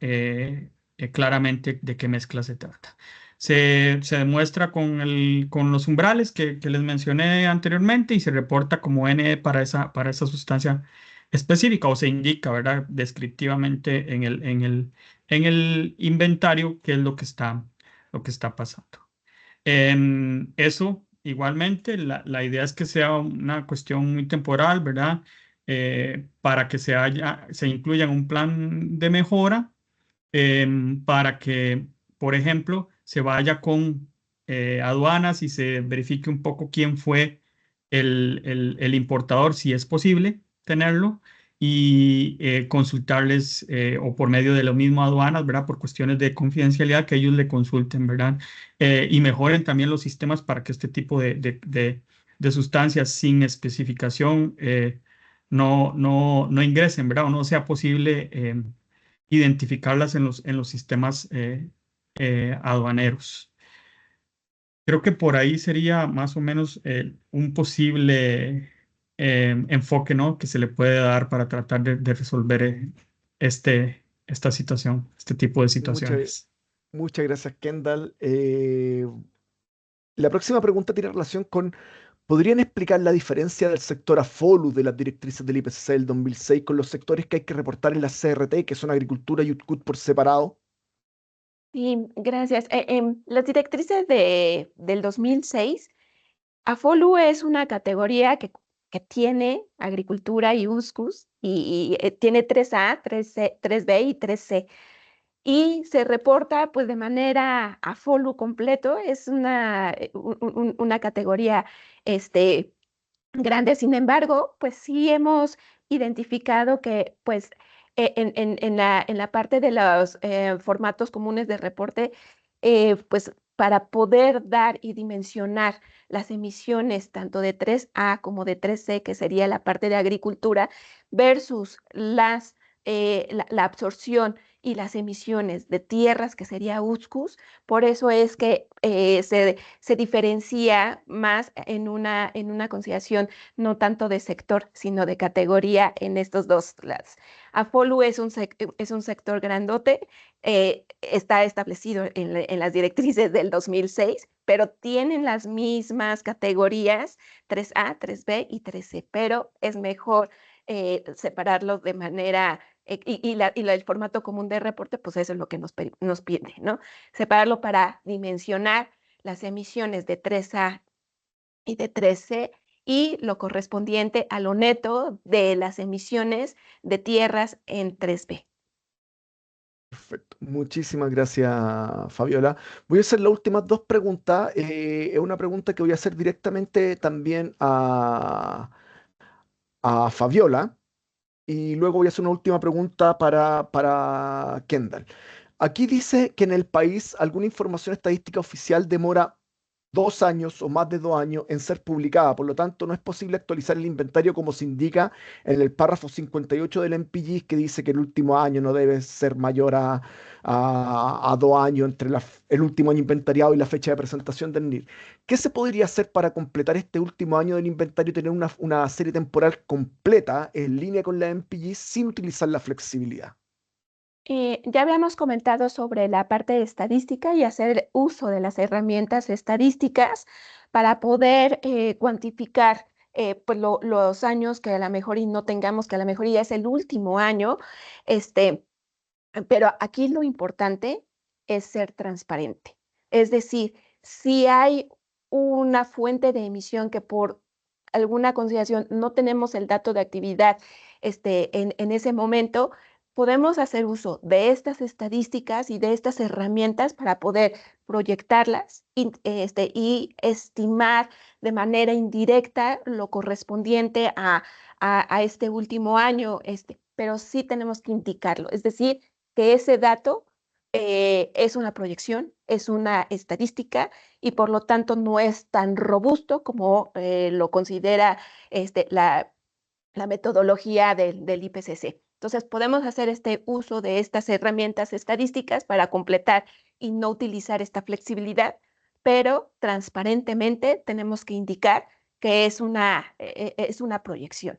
Speaker 2: claramente de qué mezcla se trata. Se demuestra con los umbrales que les mencioné anteriormente y se reporta como N para esa sustancia específica, o se indica, ¿verdad? Descriptivamente en el inventario qué es lo que está pasando. Eso, igualmente, la idea es que sea una cuestión muy temporal, ¿verdad? Para que se incluya en un plan de mejora, para que, por ejemplo, se vaya con aduanas y se verifique un poco quién fue el importador, si es posible tenerlo, y consultarles o por medio de lo mismo aduanas, ¿verdad? Por cuestiones de confidencialidad, que ellos le consulten, ¿verdad? Y mejoren también los sistemas para que este tipo de sustancias sin especificación no ingresen, ¿verdad? O no sea posible identificarlas en los sistemas aduaneros. Creo que por ahí sería más o menos un posible enfoque, ¿no? Que se le puede dar para tratar de resolver esta situación, este tipo de
Speaker 1: Muchas,
Speaker 2: situaciones.
Speaker 1: muchas gracias, Kendall. La próxima pregunta tiene relación con, ¿podrían explicar la diferencia del sector AFOLU de las directrices del IPCC del 2006 con los sectores que hay que reportar en la CRT, que son agricultura y UTCUT por separado?
Speaker 3: Sí, gracias. Las directrices del 2006, AFOLU es una categoría que tiene agricultura y USCUS y tiene 3A, 3C, 3B y 3C. Y se reporta pues de manera AFOLU completo, es una categoría grande. Sin embargo, pues sí hemos identificado que pues en la parte de los formatos comunes de reporte, pues para poder dar y dimensionar las emisiones tanto de 3A como de 3C, que sería la parte de agricultura, versus la absorción y las emisiones de tierras, que sería USCUS. Por eso es que se diferencia más en una consideración no tanto de sector, sino de categoría en estos dos lados. AFOLU es un sector grandote, está establecido en las directrices del 2006, pero tienen las mismas categorías 3A, 3B y 3C, pero es mejor separarlos de manera, el formato común de reporte, pues eso es lo que nos pide, ¿no? Separarlo para dimensionar las emisiones de 3A y de 3C y lo correspondiente a lo neto de las emisiones de tierras en 3B.
Speaker 1: Perfecto. Muchísimas gracias, Fabiola. Voy a hacer las últimas dos preguntas. Es una pregunta que voy a hacer directamente también a Fabiola y luego voy a hacer una última pregunta para Kendall. Aquí dice que en el país alguna información estadística oficial demora 2 años o más de 2 años en ser publicada. Por lo tanto, no es posible actualizar el inventario como se indica en el párrafo 58 del MPG, que dice que el último año no debe ser mayor a 2 años entre el último año inventariado y la fecha de presentación del NIR. ¿Qué se podría hacer para completar este último año del inventario y tener una serie temporal completa en línea con la MPG sin utilizar la flexibilidad?
Speaker 3: Ya habíamos comentado sobre la parte de estadística y hacer uso de las herramientas estadísticas para poder cuantificar pues los años que a lo mejor y no tengamos, que a lo mejor ya es el último año, pero aquí lo importante es ser transparente. Es decir, si hay una fuente de emisión que por alguna consideración no tenemos el dato de actividad en ese momento, podemos hacer uso de estas estadísticas y de estas herramientas para poder proyectarlas y estimar de manera indirecta lo correspondiente a este último año, pero sí tenemos que indicarlo. Es decir, que ese dato es una proyección, es una estadística y por lo tanto no es tan robusto como lo considera la metodología del IPCC. Entonces, podemos hacer este uso de estas herramientas estadísticas para completar y no utilizar esta flexibilidad, pero transparentemente tenemos que indicar que es una proyección.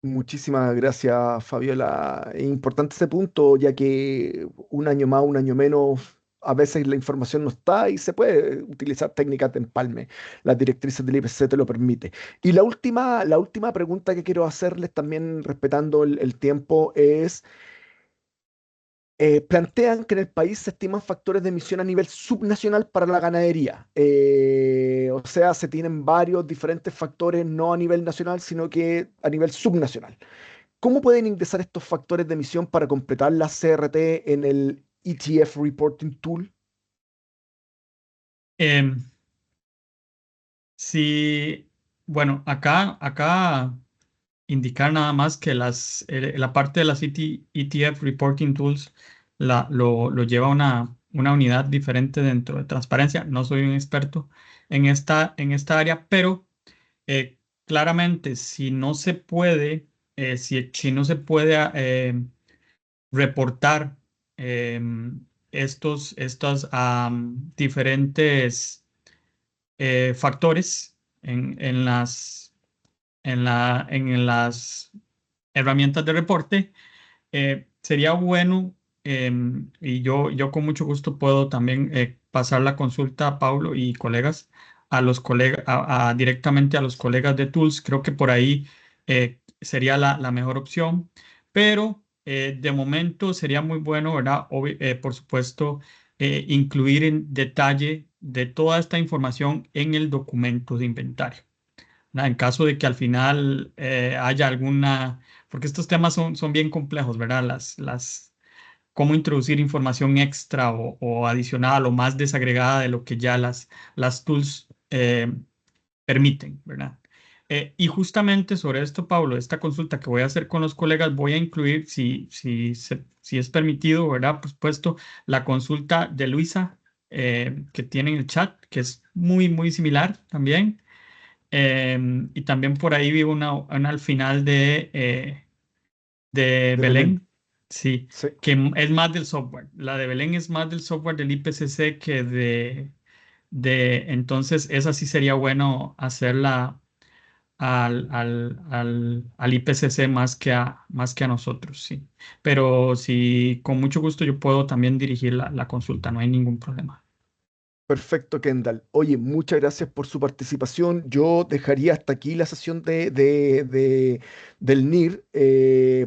Speaker 1: Muchísimas gracias, Fabiola. Es importante ese punto, ya que un año más, un año menos, a veces la información no está y se puede utilizar técnicas de empalme. Las directrices del IPCC te lo permite. Y la última pregunta que quiero hacerles, también respetando el tiempo, es plantean que en el país se estiman factores de emisión a nivel subnacional para la ganadería. O sea, se tienen varios diferentes factores, no a nivel nacional, sino que a nivel subnacional. ¿Cómo pueden ingresar estos factores de emisión para completar la CRT en el ETF Reporting Tool?
Speaker 2: Em, sí, bueno, acá indicar nada más que la parte de las ETF Reporting Tools lo lleva una unidad diferente dentro de transparencia. No soy un experto en esta área, pero claramente si no se puede reportar estos diferentes factores en las herramientas de reporte, sería bueno, y yo con mucho gusto puedo también pasar la consulta a Paulo y colegas, a los colegas, directamente a los colegas de Tools. Creo que por ahí sería la mejor opción, pero de momento sería muy bueno, ¿verdad? Por supuesto, incluir en detalle de toda esta información en el documento de inventario. En caso de que al final haya alguna, porque estos temas son bien complejos, ¿verdad? Cómo introducir información extra o adicional o más desagregada de lo que ya las tools permiten, ¿verdad? Y justamente sobre esto, Pablo, esta consulta que voy a hacer con los colegas, voy a incluir, si es permitido, ¿verdad? Pues puesto la consulta de Luisa que tiene en el chat, que es muy, muy similar también. Y también por ahí vi una al final de
Speaker 1: De Belén.
Speaker 2: Belén, sí,
Speaker 1: Sí.
Speaker 2: que es más del software. La de Belén es más del software del IPCC que entonces esa sí sería bueno hacerla al IPCC más que a nosotros, sí. Pero sí, con mucho gusto yo puedo también dirigir la consulta, no hay ningún problema.
Speaker 1: Perfecto, Kendall. Oye, muchas gracias por su participación. Yo dejaría hasta aquí la sesión del NIR.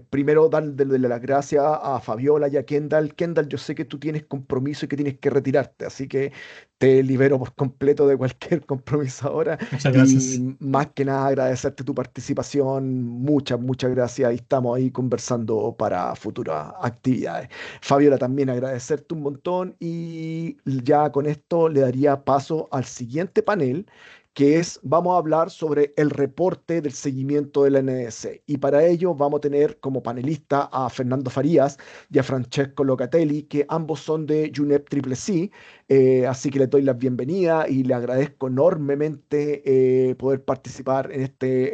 Speaker 1: Primero, darle las gracias a Fabiola y a Kendall. Kendall, yo sé que tú tienes compromiso y que tienes que retirarte, así que te libero por completo de cualquier compromiso ahora.
Speaker 2: Muchas gracias.
Speaker 1: Y más que nada, agradecerte tu participación. Muchas, muchas gracias. Y estamos ahí conversando para futuras actividades. Fabiola, también agradecerte un montón y ya con esto le daría paso al siguiente panel, vamos a hablar sobre el reporte del seguimiento de la NDC. Y para ello vamos a tener como panelista a Fernando Farías y a Francesco Locatelli, que ambos son de UNEP CCC. Así que les doy la bienvenida y le agradezco enormemente poder participar en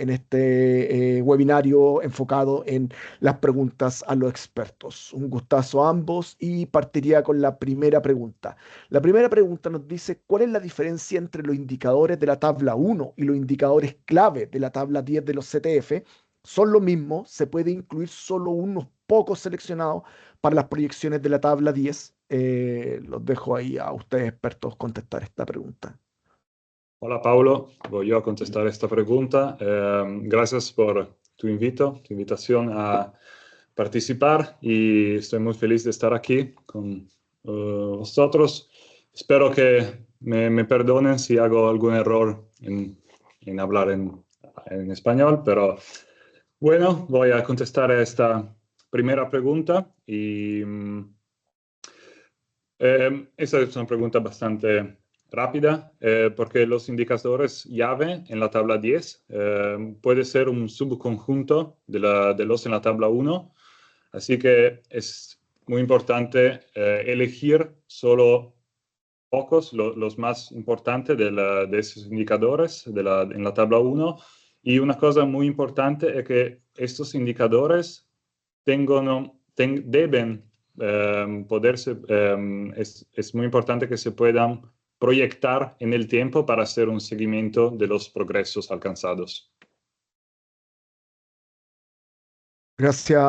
Speaker 1: este webinario enfocado en las preguntas a los expertos. Un gustazo a ambos y partiría con la primera pregunta. La primera pregunta nos dice, ¿cuál es la diferencia entre los indicadores de la tabla 1 y los indicadores clave de la tabla 10 de los CTF? ¿Son lo mismo? ¿Se puede incluir solo unos pocos seleccionados para las proyecciones de la tabla 10? Los dejo ahí a ustedes expertos contestar esta pregunta.
Speaker 4: Hola Paulo, voy yo a contestar esta pregunta. Gracias por tu invitación a participar y estoy muy feliz de estar aquí con vosotros. Espero que me perdonen si hago algún error en hablar en español, pero bueno, voy a contestar a esta primera pregunta y esa es una pregunta bastante rápida porque los indicadores llave en la tabla 10 puede ser un subconjunto de los en la tabla 1, así que es muy importante elegir solo pocos, los más importantes de esos indicadores en la tabla 1. Y una cosa muy importante es que estos indicadores deben poderse, es muy importante que se puedan proyectar en el tiempo para hacer un seguimiento de los progresos alcanzados.
Speaker 1: Gracias,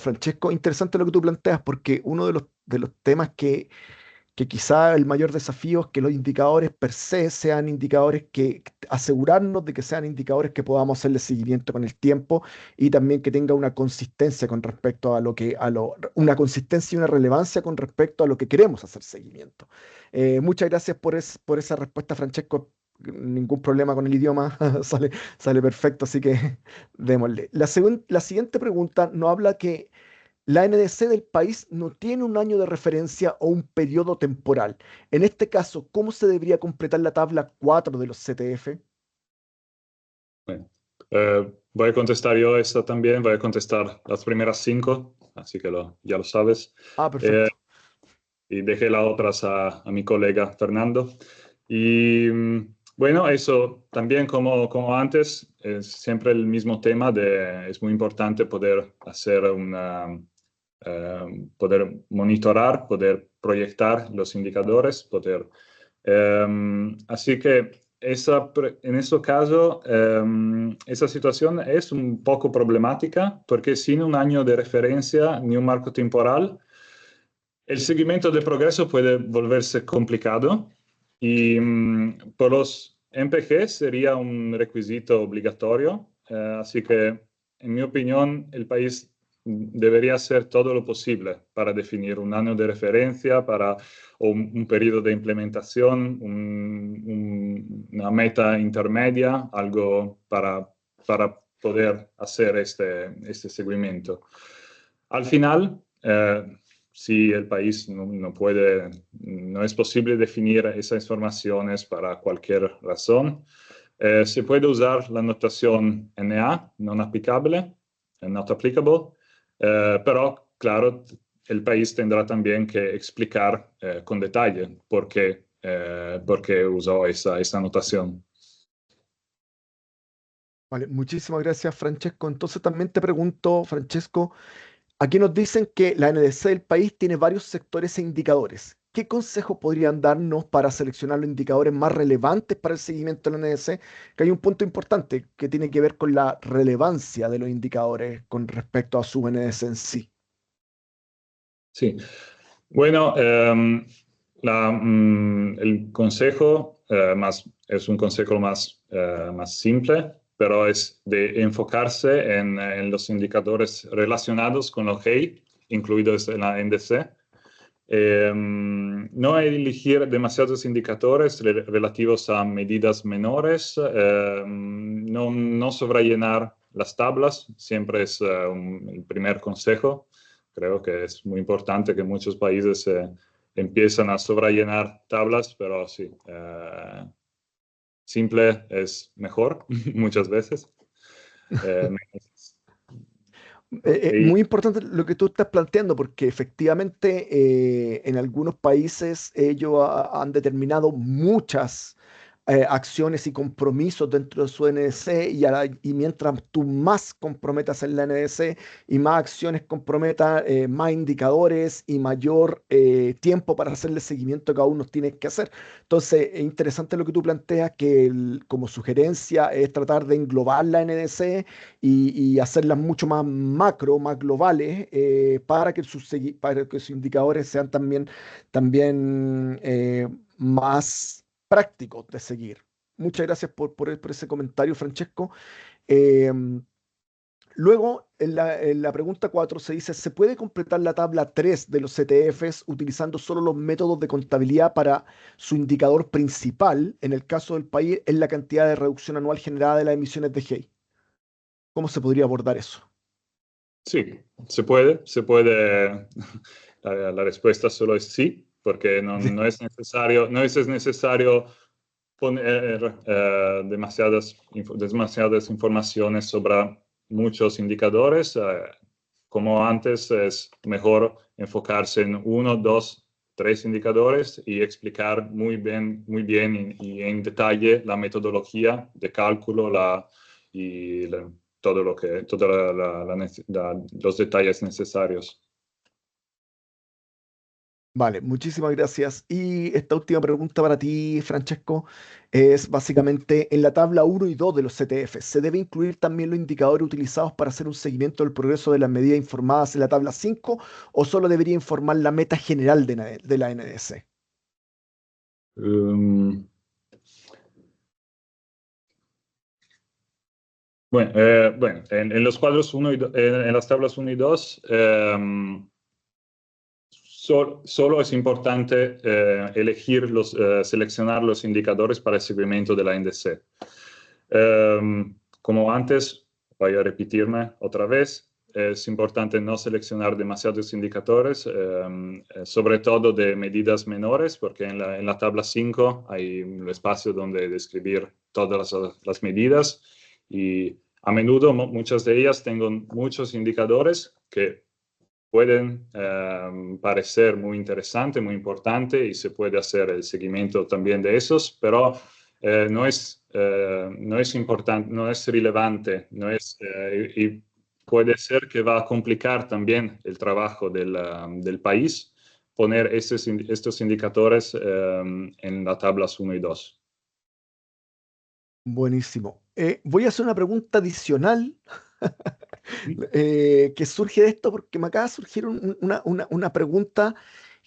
Speaker 1: Francesco. Interesante lo que tú planteas, porque uno de los temas que quizá el mayor desafío es que los indicadores per se sean indicadores asegurarnos de que sean indicadores que podamos hacerle seguimiento con el tiempo y también que tenga una consistencia con respecto una consistencia y una relevancia con respecto a lo que queremos hacer seguimiento. Muchas gracias por esa respuesta, Francesco. Ningún problema con el idioma, sale perfecto, así que démosle. La siguiente pregunta nos habla que la NDC del país no tiene un año de referencia o un periodo temporal. En este caso, ¿cómo se debería completar la tabla 4 de los CTF?
Speaker 4: Bueno, voy a contestar yo esta también, voy a contestar las primeras 5, así que ya lo sabes.
Speaker 1: Ah, perfecto.
Speaker 4: Y dejé las otras a mi colega Fernando. Y bueno, eso también como antes, es siempre el mismo tema es muy importante poder hacer poder monitorar, poder proyectar los indicadores, así que en ese caso, esa situación es un poco problemática porque sin un año de referencia ni un marco temporal, el seguimiento del progreso puede volverse complicado y por los MPG sería un requisito obligatorio, así que en mi opinión el país debería hacer todo lo posible para definir un año de referencia o un periodo de implementación, una meta intermedia, algo para poder hacer este seguimiento. Al final, si el país no es posible definir esas informaciones para cualquier razón, se puede usar la notación NA, non applicable, not applicable, pero claro, el país tendrá también que explicar con detalle por qué usó esa notación.
Speaker 1: Vale, muchísimas gracias, Francesco. Entonces también te pregunto, Francesco, aquí nos dicen que la NDC del país tiene varios sectores e indicadores. ¿Qué consejos podrían darnos para seleccionar los indicadores más relevantes para el seguimiento de la NDC? Que hay un punto importante que tiene que ver con la relevancia de los indicadores con respecto a su NDC en sí.
Speaker 4: Sí, bueno, el consejo es un consejo más simple, pero es de enfocarse en los indicadores relacionados con los GEI, incluidos en la NDC. No elegir demasiados indicadores relativos a medidas menores, no sobrellenar las tablas, siempre es el primer consejo. Creo que es muy importante que muchos países empiezan a sobrellenar tablas, pero sí, simple es mejor muchas veces.
Speaker 1: Muy importante lo que tú estás planteando, porque efectivamente en algunos países ellos han determinado muchas acciones y compromisos dentro de su NDC y mientras tú más comprometas en la NDC y más acciones comprometas, más indicadores y mayor tiempo para hacerle seguimiento a cada uno tienes que hacer. Entonces, es interesante lo que tú planteas, que como sugerencia es tratar de englobar la NDC y hacerlas mucho más macro, más globales, para que sus indicadores sean también más prácticos de seguir. Muchas gracias por ese comentario, Francesco. Em, Luego, en la pregunta 4 se dice, ¿se puede completar la tabla 3 de los CTFs utilizando solo los métodos de contabilidad para su indicador principal? En el caso del país, es la cantidad de reducción anual generada de las emisiones de GEI. ¿Cómo se podría abordar eso?
Speaker 4: Sí, se puede. La respuesta solo es sí, porque no es necesario poner demasiadas informaciones sobre muchos indicadores. Como antes, es mejor enfocarse en 1, 2, 3 indicadores y explicar muy bien y en detalle la metodología de cálculo todos los detalles necesarios.
Speaker 1: Vale, muchísimas gracias. Y esta última pregunta para ti, Francesco, es básicamente en la tabla 1 y 2 de los CTF. ¿Se debe incluir también los indicadores utilizados para hacer un seguimiento del progreso de las medidas informadas en la tabla 5 o solo debería informar la meta general de la NDC?
Speaker 4: Bueno, en los cuadros 1 y en las tablas 1 y 2, solo es importante seleccionar los indicadores para el seguimiento de la NDC. Como antes, voy a repetirme otra vez, es importante no seleccionar demasiados indicadores, sobre todo de medidas menores, porque en la tabla 5 hay un espacio donde describir todas las medidas y a menudo muchas de ellas tienen muchos indicadores que pueden parecer muy interesante, muy importante y se puede hacer el seguimiento también de esos, pero no es importante, no es relevante, y puede ser que va a complicar también el trabajo del país poner estos indicadores en las tablas 1 y 2.
Speaker 1: Buenísimo. Voy a hacer una pregunta adicional que surge de esto porque me acaba de surgir una pregunta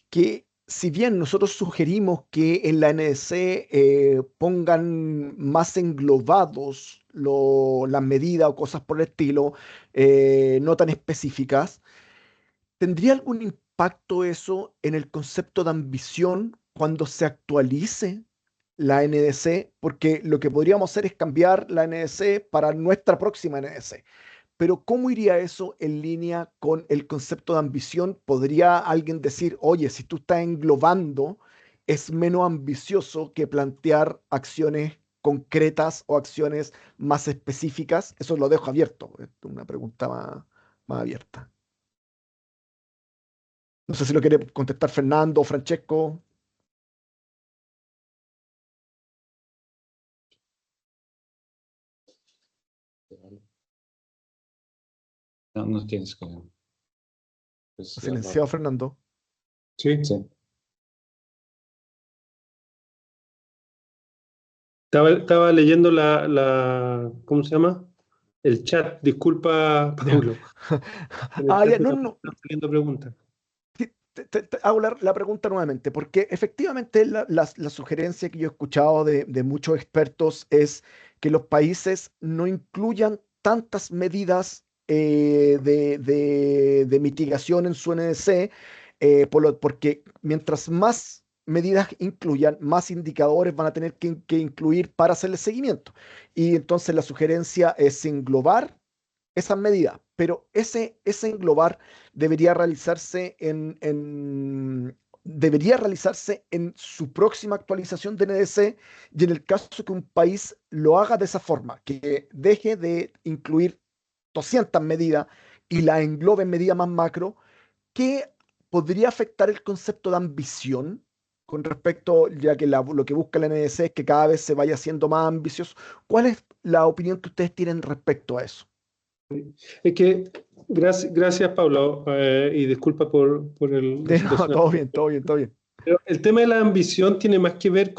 Speaker 1: que si bien nosotros sugerimos que en la NDC pongan más englobados las medidas o cosas por el estilo, no tan específicas, ¿tendría algún impacto eso en el concepto de ambición cuando se actualice la NDC? Porque lo que podríamos hacer es cambiar la NDC para nuestra próxima NDC. Pero ¿cómo iría eso en línea con el concepto de ambición? ¿Podría alguien decir, oye, si tú estás englobando, es menos ambicioso que plantear acciones concretas o acciones más específicas? Eso lo dejo abierto, es una pregunta más abierta. No sé si lo quiere contestar Fernando o Francesco.
Speaker 4: No tienes que...
Speaker 1: Silenciado, Fernando.
Speaker 5: Sí.
Speaker 4: Sí.
Speaker 5: Estaba leyendo ¿cómo se llama? El chat. Disculpa, Paulo.
Speaker 1: No.
Speaker 5: Están saliendo preguntas.
Speaker 1: Te hago la pregunta nuevamente, porque efectivamente la sugerencia que yo he escuchado de muchos expertos es que los países no incluyan tantas medidas de mitigación en su NDC, porque mientras más medidas incluyan, más indicadores van a tener que incluir para hacerle seguimiento. Y entonces la sugerencia es englobar esas medidas, pero ese englobar debería realizarse debería realizarse en su próxima actualización de NDC, y en el caso que un país lo haga de esa forma, que deje de incluir 200 medidas y la englobe en medidas más macro, ¿qué podría afectar el concepto de ambición con respecto, ya que lo que busca la NDC es que cada vez se vaya haciendo más ambicioso? ¿Cuál es la opinión que ustedes tienen respecto a eso?
Speaker 5: Es que, gracias Pablo, y disculpa por la
Speaker 1: No,
Speaker 5: situación.
Speaker 1: todo bien, todo bien, todo bien.
Speaker 5: Pero el tema de la ambición tiene más que ver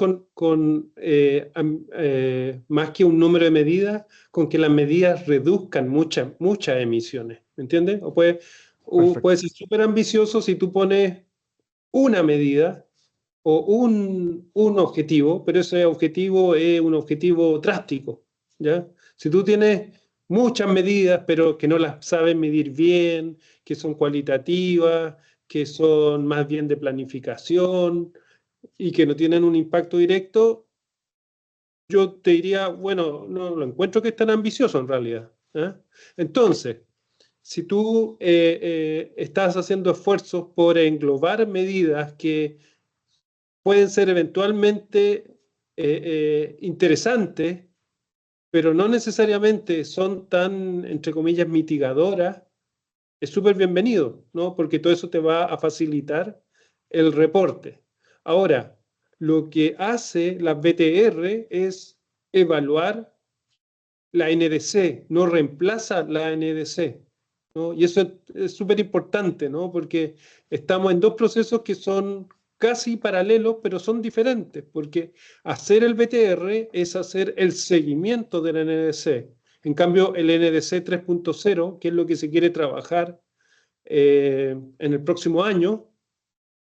Speaker 5: más que un número de medidas, con que las medidas reduzcan muchas emisiones, ¿me entiendes?
Speaker 1: Perfecto.
Speaker 5: Puede ser súper ambicioso si tú pones una medida o un objetivo, pero ese objetivo es un objetivo drástico, ¿ya? Si tú tienes muchas medidas, pero que no las sabes medir bien, que son cualitativas, que son más bien de planificación y que no tienen un impacto directo, yo te diría, bueno, no lo encuentro que es tan ambicioso en realidad, ¿eh? Entonces, si tú estás haciendo esfuerzos por englobar medidas que pueden ser eventualmente interesantes, pero no necesariamente son tan, entre comillas, mitigadoras, es súper bienvenido, ¿no? Porque todo eso te va a facilitar el reporte. Ahora, lo que hace la BTR es evaluar la NDC, no reemplaza la NDC, ¿no? Y eso es súper importante, ¿no? Porque estamos en dos procesos que son casi paralelos, pero son diferentes, porque hacer el BTR es hacer el seguimiento de la NDC. En cambio, el NDC 3.0, que es lo que se quiere trabajar en el próximo año,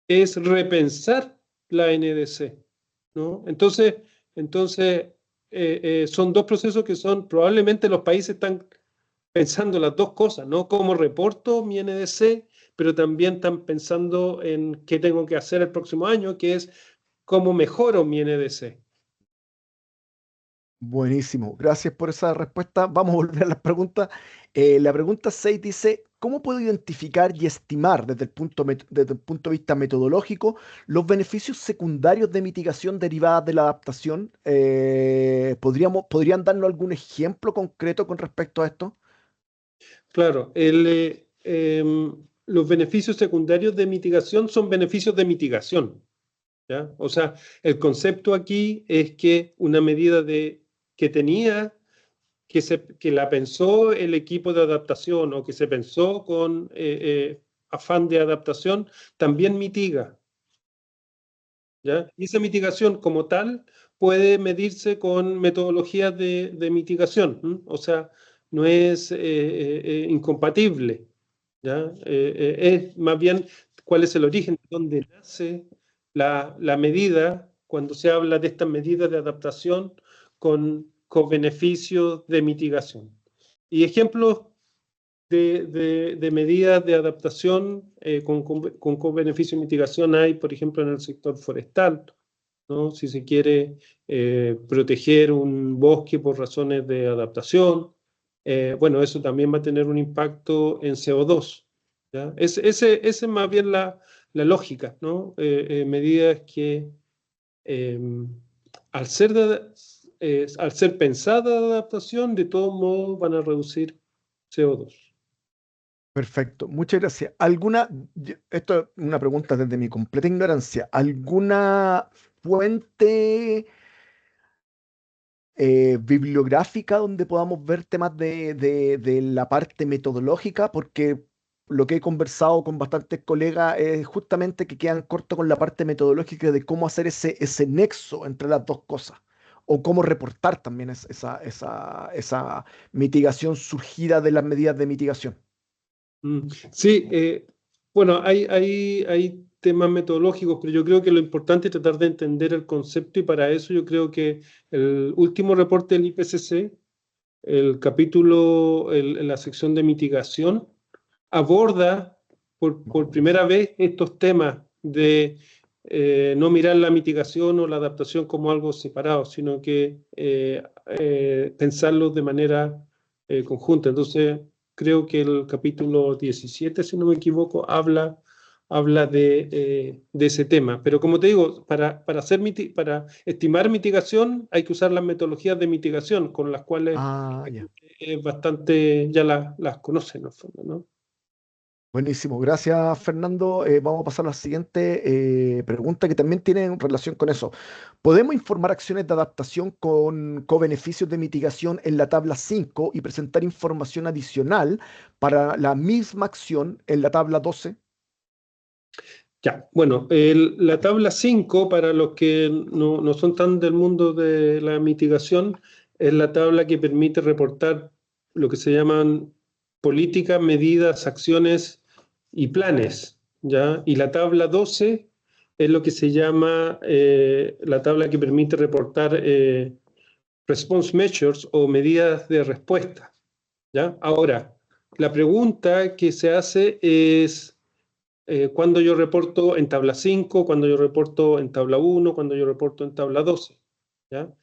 Speaker 5: es repensar la NDC, ¿no? Entonces son dos procesos que son, probablemente los países están pensando las dos cosas, ¿no? Cómo reporto mi NDC, pero también están pensando en qué tengo que hacer el próximo año, que es cómo mejoro mi NDC.
Speaker 1: Buenísimo, gracias por esa respuesta. Vamos a volver a las preguntas. La pregunta 6 dice, ¿cómo puedo identificar y estimar desde el punto de vista metodológico los beneficios secundarios de mitigación derivadas de la adaptación? ¿Podrían darnos algún ejemplo concreto con respecto a esto?
Speaker 5: Claro, los beneficios secundarios de mitigación son beneficios de mitigación, ¿ya? O sea, el concepto aquí es que una medida que tenía, que la pensó el equipo de adaptación o que se pensó con afán de adaptación, también mitiga, ¿ya? Y esa mitigación como tal puede medirse con metodologías de mitigación, ¿m? O sea, no es incompatible, ¿ya? Es más bien cuál es el origen, de dónde nace la medida cuando se habla de estas medidas de adaptación con beneficios de mitigación. Y ejemplos de medidas de adaptación con beneficio de mitigación hay, por ejemplo, en el sector forestal, ¿no? Si se quiere proteger un bosque por razones de adaptación, bueno, eso también va a tener un impacto en CO2, ¿ya? Esa es más bien la lógica, ¿no? Medidas que al ser pensadas de adaptación, de todos modos van a reducir CO2.
Speaker 1: Perfecto, muchas gracias. Esto es una pregunta desde mi completa ignorancia, ¿alguna fuente bibliográfica donde podamos ver temas de la parte metodológica? Porque lo que he conversado con bastantes colegas es justamente que quedan cortos con la parte metodológica de cómo hacer ese nexo entre las dos cosas, o cómo reportar también esa mitigación surgida de las medidas de mitigación.
Speaker 5: Sí, bueno, hay temas metodológicos, pero yo creo que lo importante es tratar de entender el concepto, y para eso yo creo que el último reporte del IPCC, el capítulo, en la sección de mitigación, aborda por primera vez estos temas de no mirar la mitigación o la adaptación como algo separado, sino que pensarlos de manera conjunta. Entonces, creo que el capítulo 17, si no me equivoco, habla habla de ese tema. Pero como te digo, para estimar mitigación hay que usar las metodologías de mitigación, con las cuales
Speaker 1: Ya.
Speaker 5: bastante ya las conocen, en el fondo, ¿no?
Speaker 1: Buenísimo, gracias Fernando. Vamos a pasar a la siguiente pregunta que también tiene relación con eso. ¿Podemos informar acciones de adaptación con co-beneficios de mitigación en la tabla 5 y presentar información adicional para la misma acción en la tabla 12?
Speaker 5: Ya, bueno, la tabla 5, para los que no son tan del mundo de la mitigación, es la tabla que permite reportar lo que se llaman políticas, medidas, acciones y planes, ¿ya? Y la tabla 12 es lo que se llama la tabla que permite reportar response measures o medidas de respuesta, ¿ya? Ahora, la pregunta que se hace es cuando yo reporto en tabla 5, cuando yo reporto en tabla 1, cuando yo reporto en tabla 12, ¿ya?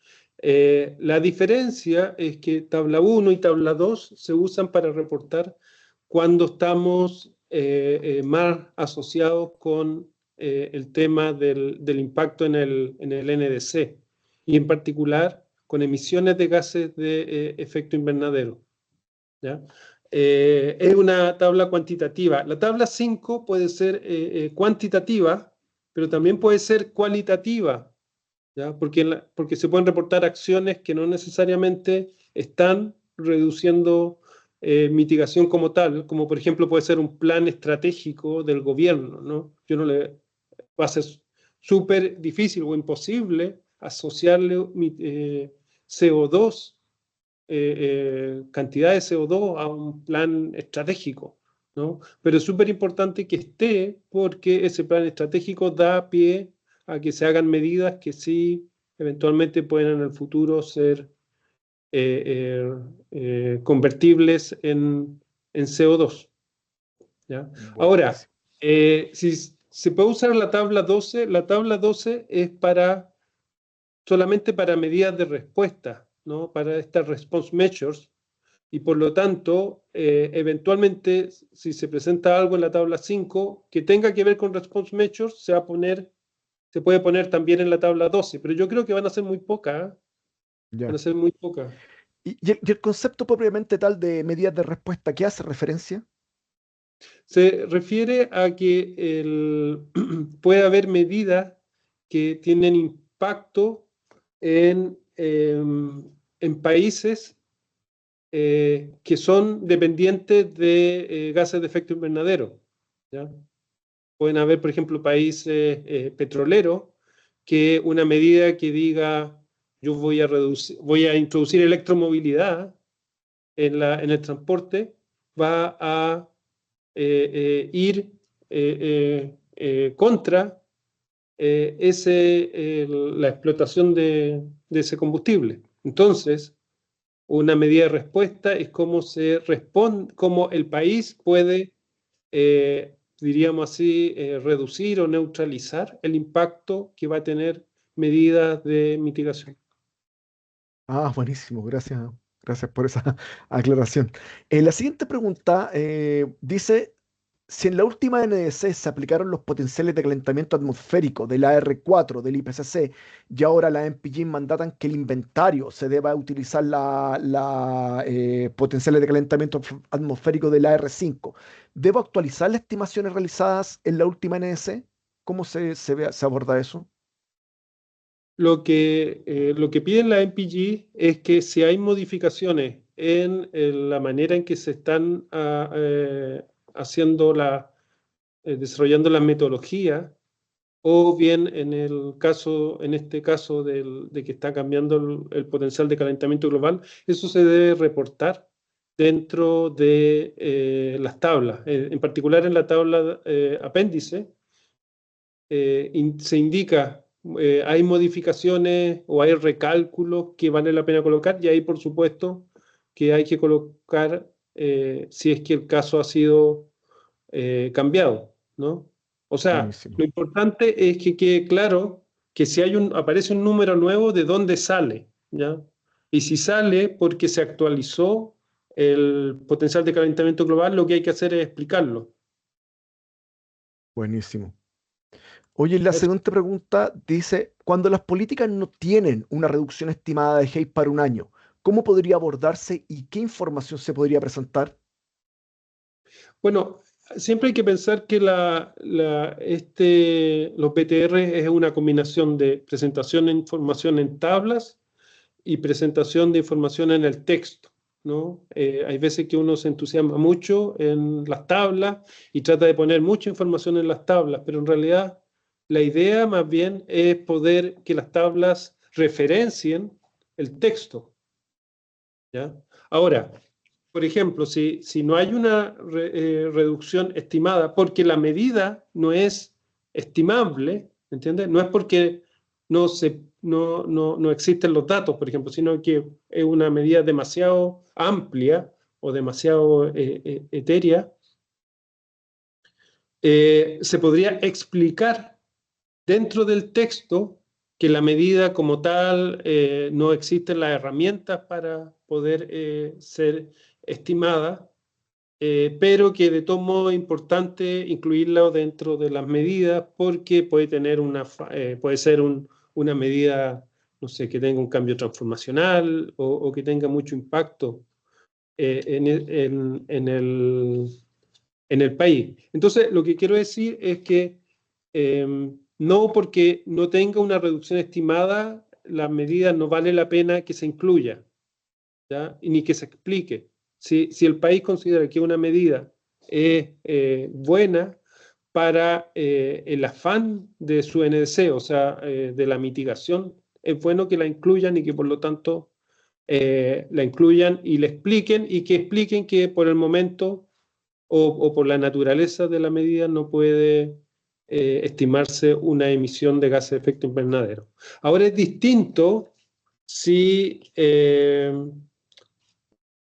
Speaker 5: La diferencia es que tabla 1 y tabla 2 se usan para reportar cuando estamos más asociados con el tema del impacto en el NDC y en particular con emisiones de gases de efecto invernadero, ¿ya? Es una tabla cuantitativa. La tabla 5 puede ser cuantitativa, pero también puede ser cualitativa, ¿ya? Porque se pueden reportar acciones que no necesariamente están reduciendo mitigación como tal, como por ejemplo puede ser un plan estratégico del gobierno, ¿no? Va a ser súper difícil o imposible asociarle CO2, cantidad de CO2 a un plan estratégico, ¿no? Pero es súper importante que esté, porque ese plan estratégico da pie a que se hagan medidas que sí eventualmente pueden en el futuro ser convertibles en CO2, ¿ya? Ahora,
Speaker 1: Buenísimo.
Speaker 5: si se puede usar la tabla 12 es solamente para medidas de respuesta, ¿no? Para estas response measures, y por lo tanto, eventualmente, si se presenta algo en la tabla 5 que tenga que ver con response measures, se puede poner también en la tabla 12, pero yo creo que van a ser muy pocas, ¿eh? Van a
Speaker 1: Ya.
Speaker 5: ser muy pocas.
Speaker 1: ¿Y el concepto propiamente tal de medidas de respuesta, qué hace referencia?
Speaker 5: Se refiere a que puede haber medidas que tienen impacto en países que son dependientes de gases de efecto invernadero, ¿ya? Pueden haber, por ejemplo, países petroleros que una medida que diga yo voy a introducir electromovilidad en el transporte va a ir contra la explotación de ese combustible. Entonces, una medida de respuesta es cómo se responde, cómo el país puede, diríamos así, reducir o neutralizar el impacto que va a tener medidas de mitigación.
Speaker 1: Buenísimo, gracias. Gracias por esa aclaración. La siguiente pregunta dice, si en la última NDC se aplicaron los potenciales de calentamiento atmosférico de la R4 del IPCC y ahora la MPG mandatan que el inventario se deba utilizar la potenciales de calentamiento atmosférico de la R5, ¿debo actualizar las estimaciones realizadas en la última NDC? ¿Cómo se aborda eso?
Speaker 5: Lo que pide la MPG es que si hay modificaciones en la manera en que se están haciendo desarrollando la metodología, o bien en este caso de que está cambiando el potencial de calentamiento global, eso se debe reportar dentro de las tablas. En particular en la tabla apéndice, se indica, hay modificaciones o hay recálculos que vale la pena colocar, y ahí por supuesto que hay que colocar si es que el caso ha sido cambiado, ¿no? O sea,
Speaker 1: Buenísimo.
Speaker 5: lo importante es que quede claro que si aparece un número nuevo, ¿de dónde sale? ¿Ya? Y si sale porque se actualizó el potencial de calentamiento global, lo que hay que hacer es explicarlo.
Speaker 1: Buenísimo. Oye, la
Speaker 5: Es-
Speaker 1: segunda pregunta dice, cuando las políticas no tienen una reducción estimada de hate para un año, ¿cómo podría abordarse y qué información se podría presentar?
Speaker 5: Bueno, siempre hay que pensar que los PTR es una combinación de presentación de información en tablas y presentación de información en el texto, ¿no? Hay veces que uno se entusiasma mucho en las tablas y trata de poner mucha información en las tablas, pero en realidad la idea más bien es poder que las tablas referencien el texto, ¿ya? Ahora, por ejemplo, si no hay una reducción estimada porque la medida no es estimable, ¿entiendes? No es porque no existen los datos, por ejemplo, sino que es una medida demasiado amplia o demasiado etérea, se podría explicar dentro del texto que la medida como tal no existen las herramientas para poder ser estimada, pero que de todo modo es importante incluirlo dentro de las medidas porque puede tener puede ser una medida, no sé, que tenga un cambio transformacional o que tenga mucho impacto en el país. Entonces, lo que quiero decir es que no porque no tenga una reducción estimada, la medida no vale la pena que se incluya, ¿ya? Y ni que se explique. Si el país considera que una medida es buena para el afán de su NDC, o sea, de la mitigación, es bueno que la incluyan y que por lo tanto la incluyan y le expliquen y que expliquen que por el momento o por la naturaleza de la medida no puede estimarse una emisión de gases de efecto invernadero. Ahora es distinto si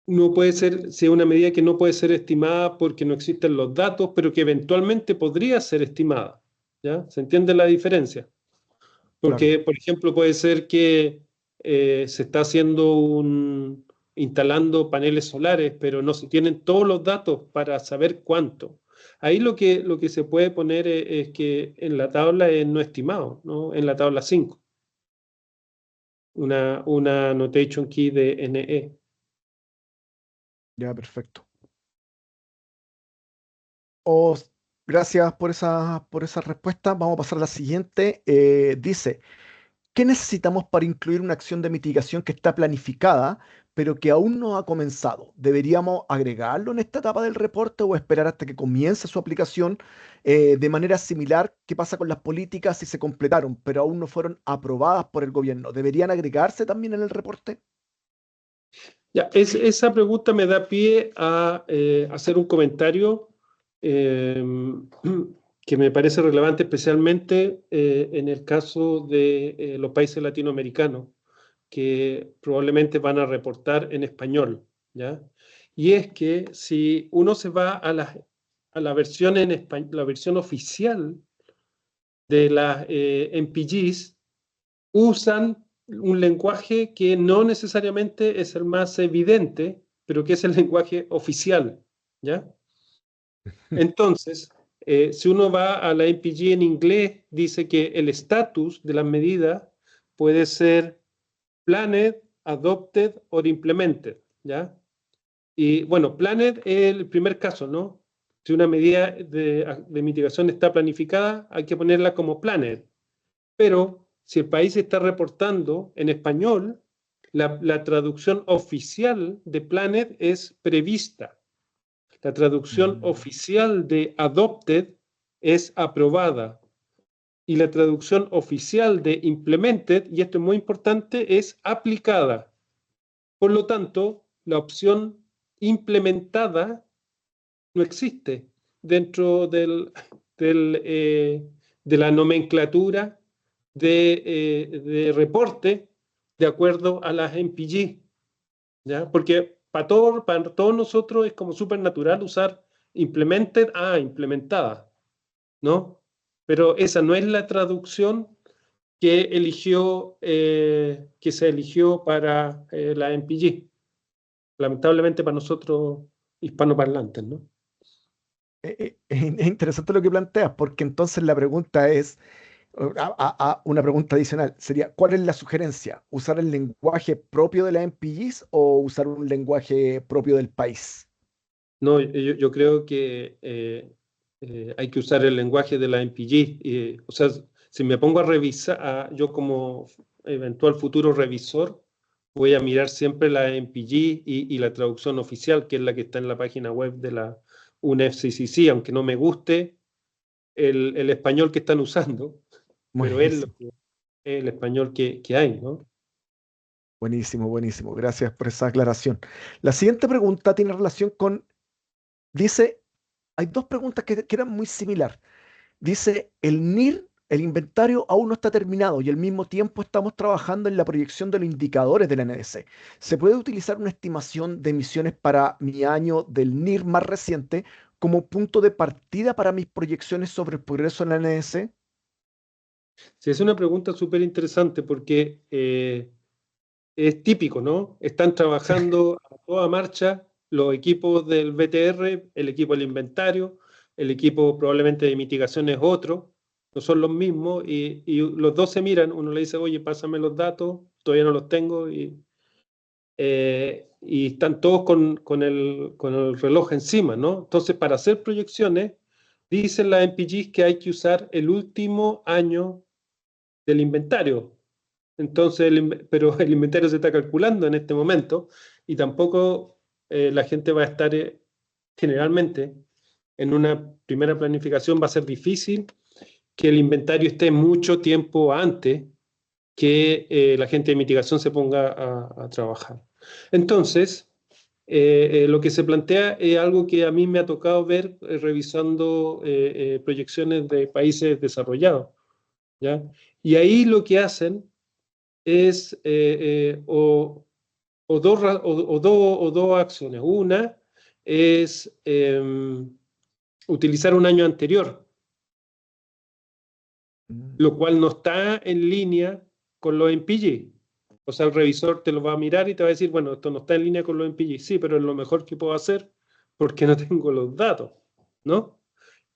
Speaker 5: no puede ser, si es una medida que no puede ser estimada porque no existen los datos, pero que eventualmente podría ser estimada. ¿Ya? ¿Se entiende la diferencia?
Speaker 1: Claro.
Speaker 5: Porque, por ejemplo, puede ser que se está instalando paneles solares, pero no se tienen todos los datos para saber cuánto. Ahí lo que se puede poner es que en la tabla es no estimado, ¿no? En la tabla 5, una notation key de NE.
Speaker 1: Ya, perfecto. Os- Gracias por esa respuesta. Vamos a pasar a la siguiente. Dice, ¿qué necesitamos para incluir una acción de mitigación que está planificada, pero que aún no ha comenzado? ¿Deberíamos agregarlo en esta etapa del reporte o esperar hasta que comience su aplicación? De manera similar, ¿qué pasa con las políticas si se completaron, pero aún no fueron aprobadas por el gobierno? ¿Deberían agregarse también en el reporte?
Speaker 5: Ya, esa pregunta me da pie a hacer un comentario eh, que me parece relevante, especialmente en el caso de los países latinoamericanos, que probablemente van a reportar en español, ¿ya? Y es que si uno se va a la versión en la versión oficial de las MPGs, usan un lenguaje que no necesariamente es el más evidente, pero que es el lenguaje oficial, ¿ya? Entonces, si uno va a la MPG en inglés, dice que el estatus de las medidas puede ser planned, adopted or implemented, ¿ya? Y bueno, planned es el primer caso, ¿no? Si una medida de mitigación está planificada, hay que ponerla como planned. Pero si el país está reportando en español, la traducción oficial de planned es prevista. La traducción
Speaker 1: Mm.
Speaker 5: oficial de adopted es aprobada. Y la traducción oficial de implemented, y esto es muy importante, es aplicada. Por lo tanto, la opción implementada no existe dentro de la nomenclatura de reporte de acuerdo a las MPG, ¿ya? Porque para todos nosotros es como súper natural usar implemented a implementada, ¿no? Pero esa no es la traducción que se eligió para la MPG, lamentablemente para nosotros hispanoparlantes, ¿no?
Speaker 1: Es interesante lo que planteas, porque entonces la pregunta es, una pregunta adicional sería, ¿cuál es la sugerencia? ¿Usar el lenguaje propio de la MPGs o usar un lenguaje propio del país?
Speaker 5: No, yo creo que hay que usar el lenguaje de la MPG. O sea, si me pongo a revisar, yo como eventual futuro revisor, voy a mirar siempre la MPG y la traducción oficial, que es la que está en la página web de la UNFCCC, aunque no me guste el español que están usando, pero es
Speaker 1: Buenísimo,
Speaker 5: el español que hay, ¿no?
Speaker 1: buenísimo, buenísimo. Gracias por esa aclaración. La siguiente pregunta tiene relación con, dice, hay dos preguntas que eran muy similar. Dice, el NIR, el inventario aún no está terminado y al mismo tiempo estamos trabajando en la proyección de los indicadores de la NDC. ¿Se puede utilizar una estimación de emisiones para mi año del NIR más reciente como punto de partida para mis proyecciones sobre el progreso en la NDC?
Speaker 5: Sí, es una pregunta súper interesante porque es típico, ¿no? Están trabajando a toda marcha los equipos del BTR, el equipo del inventario, el equipo probablemente de mitigación es otro, no son los mismos, y los dos se miran, uno le dice, oye, pásame los datos, todavía no los tengo, y están todos con el reloj encima, ¿no? Entonces, para hacer proyecciones, dicen las MPGs que hay que usar el último año del inventario. Entonces, pero el inventario se está calculando en este momento y tampoco la gente va a estar, generalmente, en una primera planificación va a ser difícil que el inventario esté mucho tiempo antes que la gente de mitigación se ponga a trabajar. Entonces, lo que se plantea es algo que a mí me ha tocado ver revisando proyecciones de países desarrollados, ¿ya? Y ahí lo que hacen es o dos acciones. Una es utilizar un año anterior,
Speaker 1: Mm.
Speaker 5: lo cual no está en línea con los MPG. O sea, el revisor te lo va a mirar y te va a decir, bueno, esto no está en línea con los MPG. Sí, pero es lo mejor que puedo hacer porque no tengo los datos, ¿no?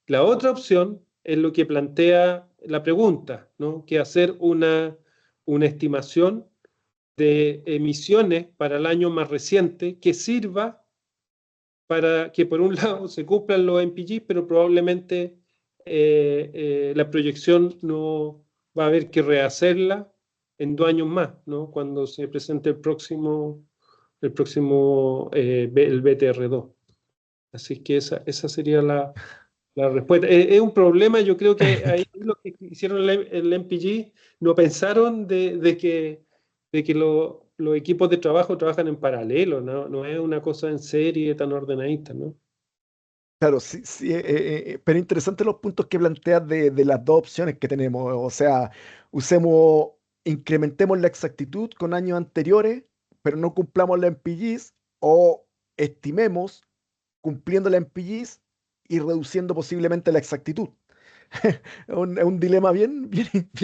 Speaker 5: La otra opción es lo que plantea la pregunta, ¿no? Que hacer una estimación de emisiones para el año más reciente que sirva para que por un lado se cumplan los MPG, pero probablemente la proyección no va a haber que rehacerla en 2 años más, ¿no? Cuando se presente el próximo el BTR2. Así que esa sería la respuesta. Es un problema, yo creo que ahí los que hicieron el MPG no pensaron de que los equipos de trabajo trabajan en paralelo, ¿no? No es una cosa en serie tan ordenadita, ¿no?
Speaker 1: Claro, sí, sí, pero interesantes los puntos que planteas de las dos opciones que tenemos. O sea, usemos, incrementemos la exactitud con años anteriores, pero no cumplamos la MPGs, o estimemos cumpliendo la MPGs y reduciendo posiblemente la exactitud. Es un dilema bien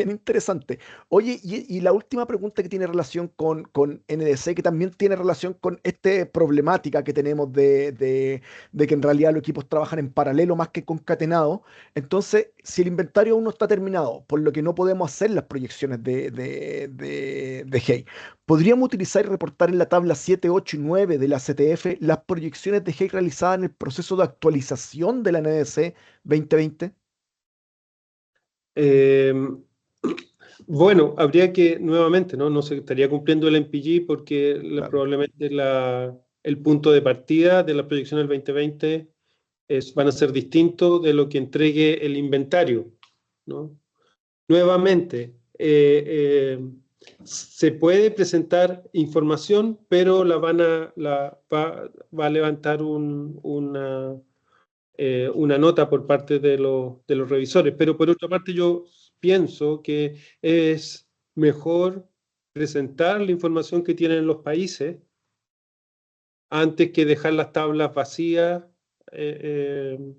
Speaker 1: interesante. Oye, y la última pregunta que tiene relación con NDC, que también tiene relación con esta problemática que tenemos de que en realidad los equipos trabajan en paralelo más que concatenados. Entonces, si el inventario aún no está terminado, por lo que no podemos hacer las proyecciones de Hay, ¿podríamos utilizar y reportar en la tabla 7, 8 y 9 de la CTF las proyecciones de Hay realizadas en el proceso de actualización de la NDC 2020?
Speaker 5: Eh, bueno, habría que, nuevamente, ¿no? No se estaría cumpliendo el MPG porque
Speaker 1: Claro.
Speaker 5: probablemente el punto de partida de la proyección del 2020 van a ser distintos de lo que entregue el inventario, ¿no? Nuevamente, se puede presentar información, pero va a levantar una nota por parte de los revisores. Pero por otra parte, yo pienso que es mejor presentar la información que tienen los países antes que dejar las tablas vacías. En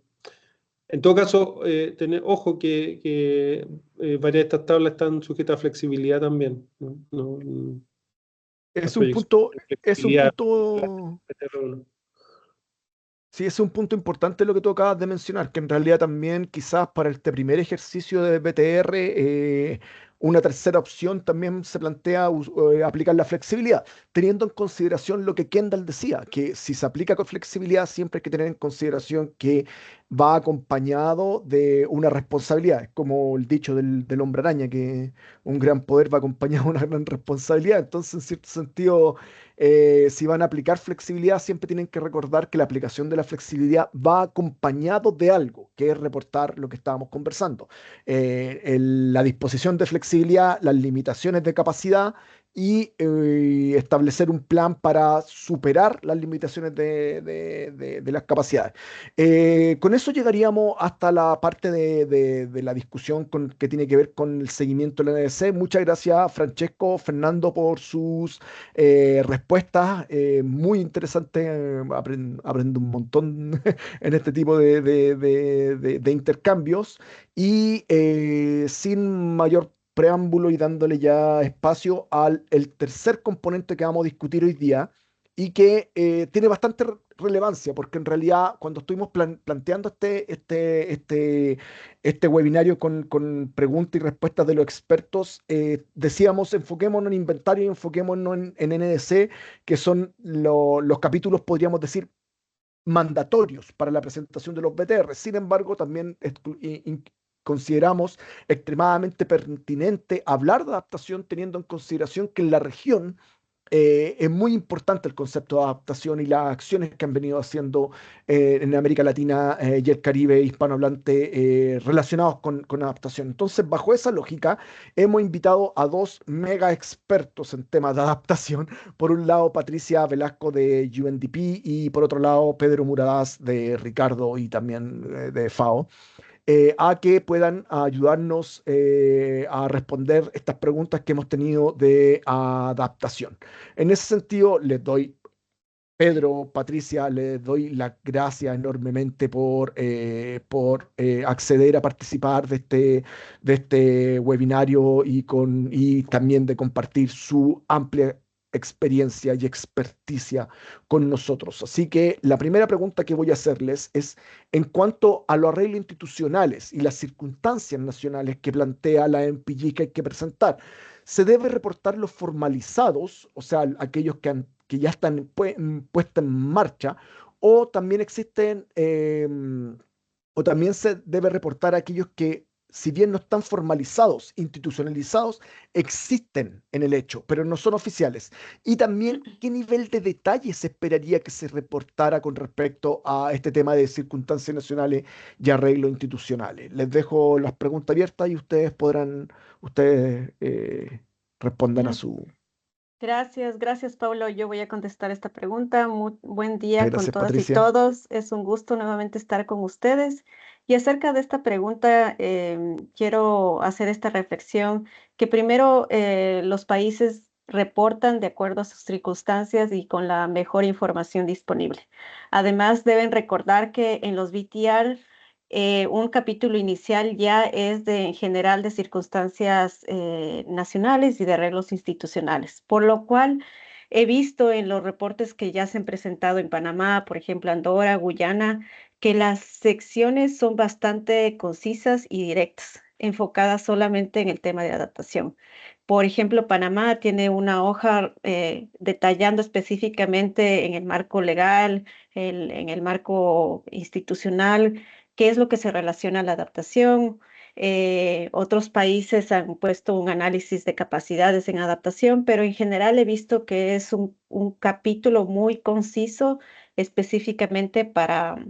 Speaker 5: todo caso, tener ojo que varias de estas tablas están sujetas a flexibilidad también, ¿no? Las
Speaker 1: Es un
Speaker 5: proyecciones
Speaker 1: punto,
Speaker 5: de
Speaker 1: es un
Speaker 5: flexibilidad.
Speaker 1: punto, Sí, ese es un punto importante lo que tú acabas de mencionar, que en realidad también quizás para este primer ejercicio de BTR, una tercera opción también se plantea aplicar la flexibilidad, teniendo en consideración lo que Kendall decía, que si se aplica con flexibilidad siempre hay que tener en consideración que va acompañado de una responsabilidad, es como el dicho del hombre araña, que un gran poder va acompañado de una gran responsabilidad, entonces en cierto sentido si van a aplicar flexibilidad, siempre tienen que recordar que la aplicación de la flexibilidad va acompañado de algo, que es reportar lo que estábamos conversando. La disposición de flexibilidad, las limitaciones de capacidad y establecer un plan para superar las limitaciones de las capacidades. Con eso llegaríamos hasta la parte de la discusión que tiene que ver con el seguimiento del NDC. Muchas gracias, Francesco, Fernando, por sus respuestas muy interesantes. Aprendo un montón en este tipo de intercambios. Y sin mayor preámbulo y dándole ya espacio al el tercer componente que vamos a discutir hoy día y que tiene bastante relevancia, porque en realidad cuando estuvimos planteando este webinario con preguntas y respuestas de los expertos, decíamos enfoquémonos en inventario y enfoquémonos en NDC, que son los capítulos, podríamos decir, mandatorios para la presentación de los BTR. Sin embargo, también consideramos extremadamente pertinente hablar de adaptación teniendo en consideración que en la región es muy importante el concepto de adaptación y las acciones que han venido haciendo en América Latina y el Caribe hispanohablante relacionados con adaptación. Entonces, bajo esa lógica, hemos invitado a dos mega expertos en temas de adaptación. Por un lado, Patricia Velasco de UNDP y por otro lado, Pedro Muradas de Ricardo y también de FAO, a que puedan ayudarnos a responder estas preguntas que hemos tenido de adaptación. En ese sentido, les doy, Pedro, Patricia, les doy las gracias enormemente por acceder a participar de este webinario y también de compartir su amplia experiencia y experticia con nosotros. Así que la primera pregunta que voy a hacerles es en cuanto a los arreglos institucionales y las circunstancias nacionales que plantea la MPG que hay que presentar. ¿Se debe reportar los formalizados, o sea, aquellos que ya están puestos en marcha, o también existen, o también se debe reportar a aquellos que, si bien no están formalizados, institucionalizados, existen en el hecho, pero no son oficiales? Y también, ¿qué nivel de detalle se esperaría que se reportara con respecto a este tema de circunstancias nacionales y arreglos institucionales? Les dejo las preguntas abiertas y ustedes respondan a su...
Speaker 3: Gracias, gracias, Pablo. Yo voy a contestar esta pregunta. Muy buen día con
Speaker 1: Gracias,
Speaker 3: todas y
Speaker 1: Patricia.
Speaker 3: todos. Es un gusto nuevamente estar con ustedes. Y acerca de esta pregunta, quiero hacer esta reflexión, que primero los países reportan de acuerdo a sus circunstancias y con la mejor información disponible. Además, deben recordar que en los VTR un capítulo inicial ya es en general de circunstancias nacionales y de arreglos institucionales, por lo cual he visto en los reportes que ya se han presentado en Panamá, por ejemplo, Andorra, Guyana, que las secciones son bastante concisas y directas, enfocadas solamente en el tema de adaptación. Por ejemplo, Panamá tiene una hoja detallando específicamente en el marco legal, en el marco institucional, qué es lo que se relaciona a la adaptación. Otros países han puesto un análisis de capacidades en adaptación, pero en general he visto que es un capítulo muy conciso específicamente para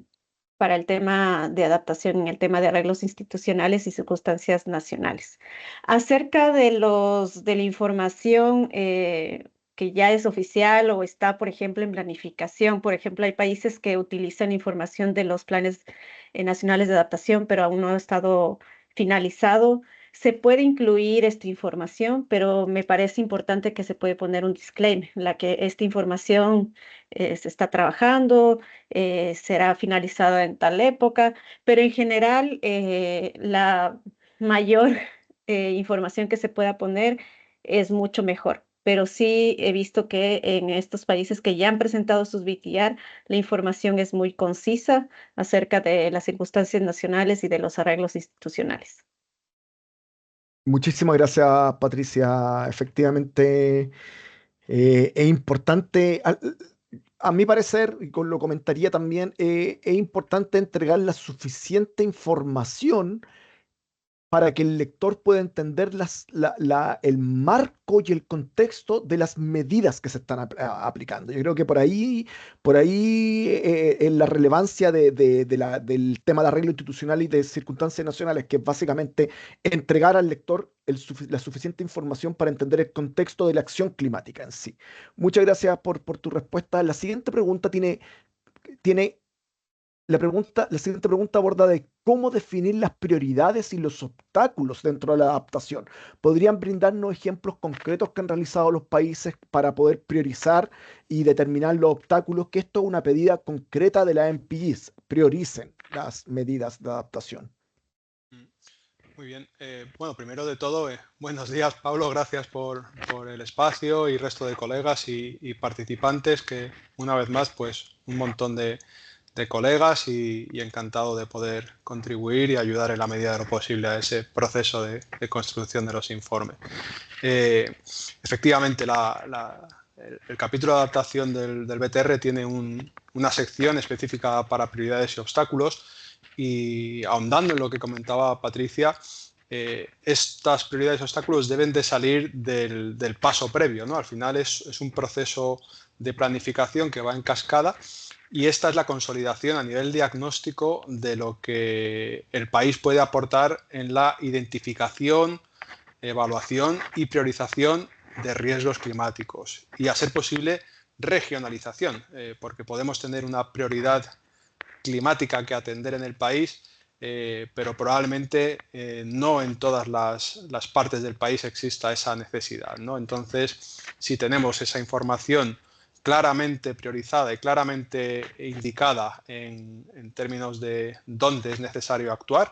Speaker 3: el tema de adaptación, en el tema de arreglos institucionales y circunstancias nacionales. Acerca de la información que ya es oficial o está, por ejemplo, en planificación. Por ejemplo, hay países que utilizan información de los planes nacionales de adaptación, pero aún no ha estado finalizado. Se puede incluir esta información, pero me parece importante que se puede poner un disclaimer, en la que esta información se está trabajando, será finalizada en tal época, pero en general la mayor información que se pueda poner es mucho mejor.
Speaker 6: pero sí he visto que en estos países que ya han presentado sus VTR, la información es muy concisa acerca de las circunstancias nacionales y de los arreglos institucionales.
Speaker 1: Muchísimas gracias, Patricia. Efectivamente, es importante, a mi parecer, y lo comentaría también, es importante entregar la suficiente información para que el lector pueda entender el marco y el contexto de las medidas que se están aplicando. Yo creo que por ahí es la relevancia del tema de arreglo institucional y de circunstancias nacionales, que es básicamente entregar al lector la suficiente información para entender el contexto de la acción climática en sí. Muchas gracias por tu respuesta. La siguiente pregunta tiene la siguiente pregunta aborda de cómo definir las prioridades y los obstáculos dentro de la adaptación. ¿Podrían brindarnos ejemplos concretos que han realizado los países para poder priorizar y determinar los obstáculos? Que esto es una pedida concreta de la MPGs. Prioricen las medidas de adaptación.
Speaker 7: Muy bien. Bueno, primero de todo, buenos días, Pablo. Gracias por el espacio y resto de colegas y participantes, que una vez más, pues un montón de colegas y encantado de poder contribuir y ayudar en la medida de lo posible a ese proceso de construcción de los informes. Efectivamente, el capítulo de adaptación del BTR tiene una sección específica para prioridades y obstáculos, y ahondando en lo que comentaba Patricia, estas prioridades y obstáculos deben de salir del paso previo, ¿no? Al final es un proceso de planificación que va en cascada, y esta es la consolidación a nivel diagnóstico de lo que el país puede aportar en la identificación, evaluación y priorización de riesgos climáticos, y a ser posible regionalización, porque podemos tener una prioridad climática que atender en el país, pero probablemente no en todas las partes del país exista esa necesidad, ¿no? Entonces, si tenemos esa información claramente priorizada y claramente indicada en términos de dónde es necesario actuar,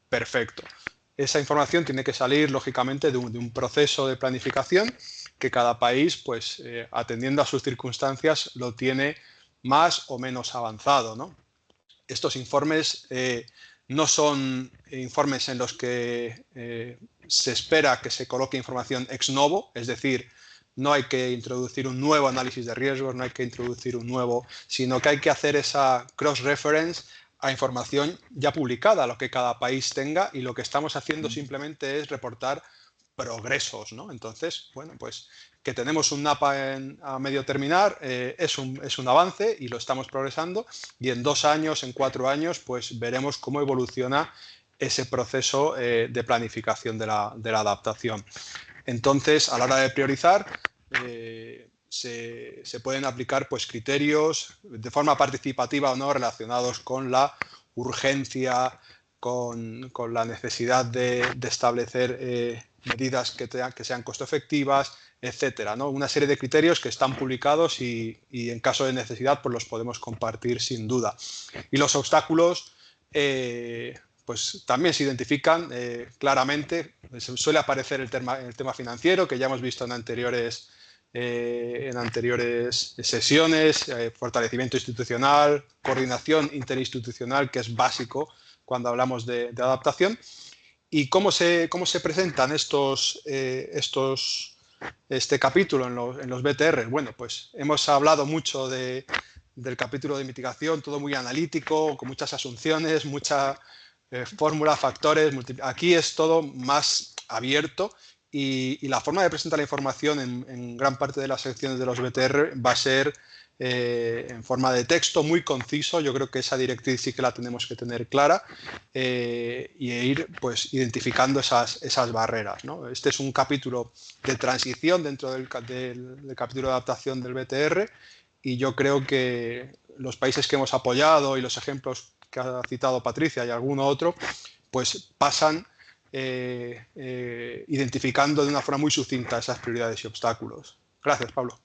Speaker 7: perfecto. Esa información tiene que salir, lógicamente, de un proceso de planificación que cada país, pues, atendiendo a sus circunstancias, lo tiene más o menos avanzado, ¿no? Estos informes no son informes en los que se espera que se coloque información ex novo, es decir, no hay que introducir un nuevo análisis de riesgos, no hay que introducir un nuevo, sino que hay que hacer esa cross-reference a información ya publicada, lo que cada país tenga, y lo que estamos haciendo simplemente es reportar progresos, ¿no? Entonces, bueno, pues que tenemos un NAPA a medio terminar es un avance y lo estamos progresando, y en 2 años, en 4 años, pues veremos cómo evoluciona ese proceso de planificación de la adaptación. Entonces, a la hora de priorizar, se pueden aplicar, pues, criterios de forma participativa o no relacionados con la urgencia, con la necesidad de establecer medidas que sean costo efectivas, etcétera, ¿no? Una serie de criterios que están publicados y en caso de necesidad, pues los podemos compartir sin duda. Y los obstáculos, pues también se identifican claramente. Suele aparecer el tema financiero, que ya hemos visto en anteriores sesiones, fortalecimiento institucional, coordinación interinstitucional, que es básico cuando hablamos de adaptación. ¿Y cómo se presentan este capítulo en los BTR? Bueno, pues hemos hablado mucho del capítulo de mitigación, todo muy analítico, con muchas asunciones, mucha fórmula, factores. Aquí es todo más abierto, y la forma de presentar la información en gran parte de las secciones de los BTR va a ser en forma de texto, muy conciso. Yo creo que esa directriz sí que la tenemos que tener clara, y ir, pues, identificando esas barreras, ¿no? Este es un capítulo de transición dentro del capítulo de adaptación del BTR, y yo creo que los países que hemos apoyado y los ejemplos que ha citado Patricia y alguno otro, pues pasan identificando de una forma muy sucinta esas prioridades y obstáculos. Gracias, Pablo.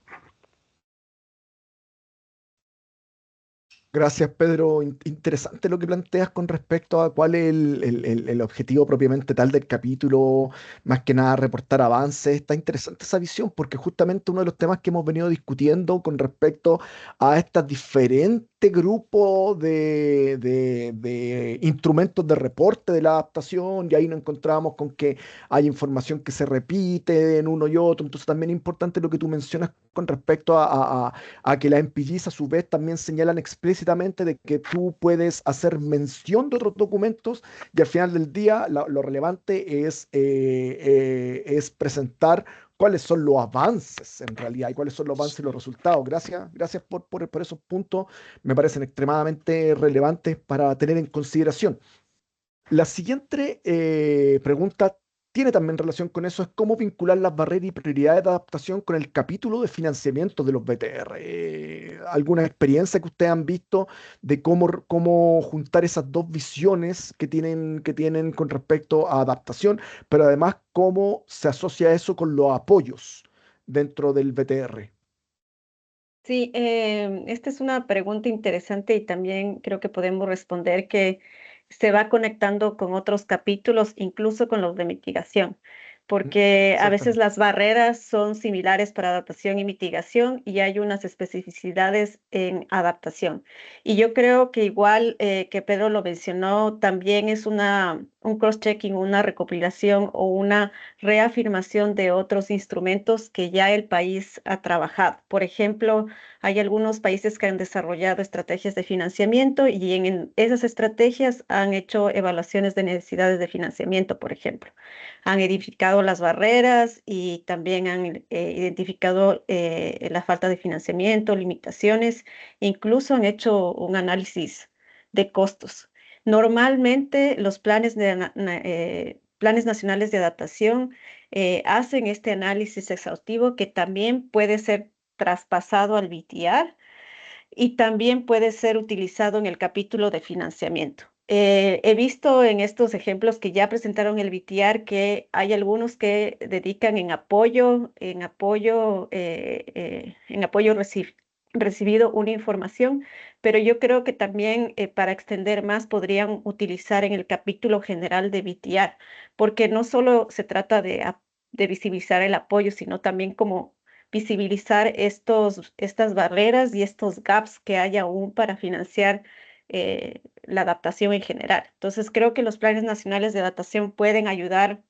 Speaker 1: Gracias, Pedro. Interesante lo que planteas con respecto a cuál es el objetivo propiamente tal del capítulo, más que nada reportar avances. Está interesante esa visión porque justamente uno de los temas que hemos venido discutiendo con respecto a estos diferentes grupos de instrumentos de reporte de la adaptación, y ahí nos encontramos con que hay información que se repite en uno y otro. Entonces también es importante lo que tú mencionas con respecto a que las MPGs a su vez también señalan explícitamente de que tú puedes hacer mención de otros documentos, y al final del día lo relevante es presentar cuáles son los avances en realidad y cuáles son los avances y los resultados. Gracias por esos puntos, me parecen extremadamente relevantes para tener en consideración. La siguiente pregunta tiene también relación con eso, es cómo vincular las barreras y prioridades de adaptación con el capítulo de financiamiento de los BTR. ¿Alguna experiencia que ustedes han visto de cómo juntar esas dos visiones que tienen con respecto a adaptación, pero además cómo se asocia eso con los apoyos dentro del BTR?
Speaker 6: Sí, esta es una pregunta interesante y también creo que podemos responder que se va conectando con otros capítulos, incluso con los de mitigación, porque a veces
Speaker 1: Exactamente.
Speaker 6: las barreras son similares para adaptación y mitigación y hay unas especificidades en adaptación. Y yo creo que igual que Pedro lo mencionó, también es un cross-checking, una recopilación o una reafirmación de otros instrumentos que ya el país ha trabajado. Por ejemplo, hay algunos países que han desarrollado estrategias de financiamiento y en esas estrategias han hecho evaluaciones de necesidades de financiamiento, por ejemplo. Han identificado las barreras y también han identificado la falta de financiamiento, limitaciones, e incluso han hecho un análisis de costos. Normalmente los planes nacionales de adaptación hacen este análisis exhaustivo que también puede ser traspasado al VTR y también puede ser utilizado en el capítulo de financiamiento. He visto en estos ejemplos que ya presentaron el VTR que hay algunos que dedican en apoyo recibido una información, pero yo creo que también para extender más podrían utilizar en el capítulo general de VTR, porque no solo se trata de visibilizar el apoyo, sino también como visibilizar estas barreras y estos gaps que hay aún para financiar la adaptación en general. Entonces, creo que los planes nacionales de adaptación pueden ayudar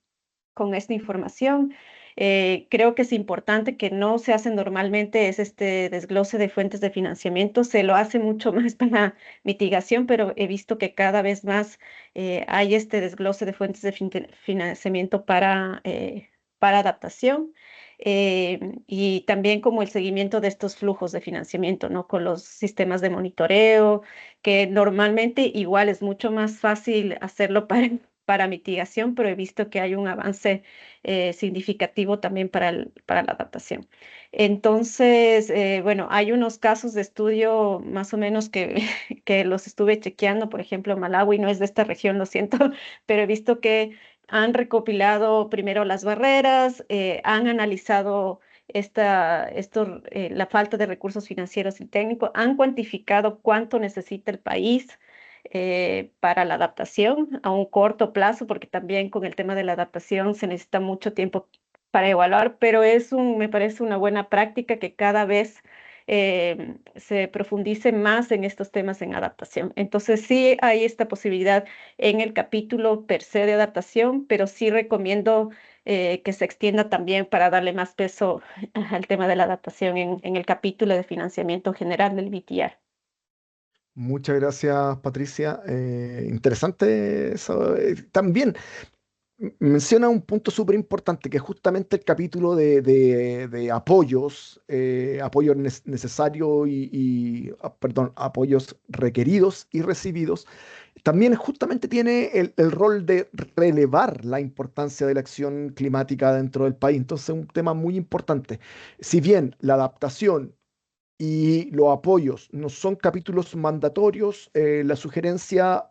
Speaker 6: con esta información. Creo que es importante que no se hace normalmente es este desglose de fuentes de financiamiento, se lo hace mucho más para mitigación, pero he visto que cada vez más hay este desglose de fuentes de financiamiento para adaptación. Y también como el seguimiento de estos flujos de financiamiento, ¿no? Con los sistemas de monitoreo, que normalmente igual es mucho más fácil hacerlo para mitigación, pero he visto que hay un avance significativo también para la adaptación. Entonces, bueno, hay unos casos de estudio más o menos que, que los estuve chequeando, por ejemplo, Malawi no es de esta región, lo siento, pero he visto que han recopilado primero las barreras, han analizado la falta de recursos financieros y técnicos, han cuantificado cuánto necesita el país para la adaptación a un corto plazo, porque también con el tema de la adaptación se necesita mucho tiempo para evaluar, pero me parece una buena práctica que cada vez se profundice más en estos temas en adaptación. Entonces sí hay esta posibilidad en el capítulo per se de adaptación, pero sí recomiendo que se extienda también para darle más peso al tema de la adaptación en el capítulo de financiamiento general del VTR.
Speaker 1: Muchas gracias, Patricia. Interesante eso. También menciona un punto súper importante, que es justamente el capítulo de apoyos, apoyos necesarios perdón, apoyos requeridos y recibidos. También justamente tiene el rol de relevar la importancia de la acción climática dentro del país. Entonces, es un tema muy importante. Si bien la adaptación y los apoyos no son capítulos mandatorios, la sugerencia,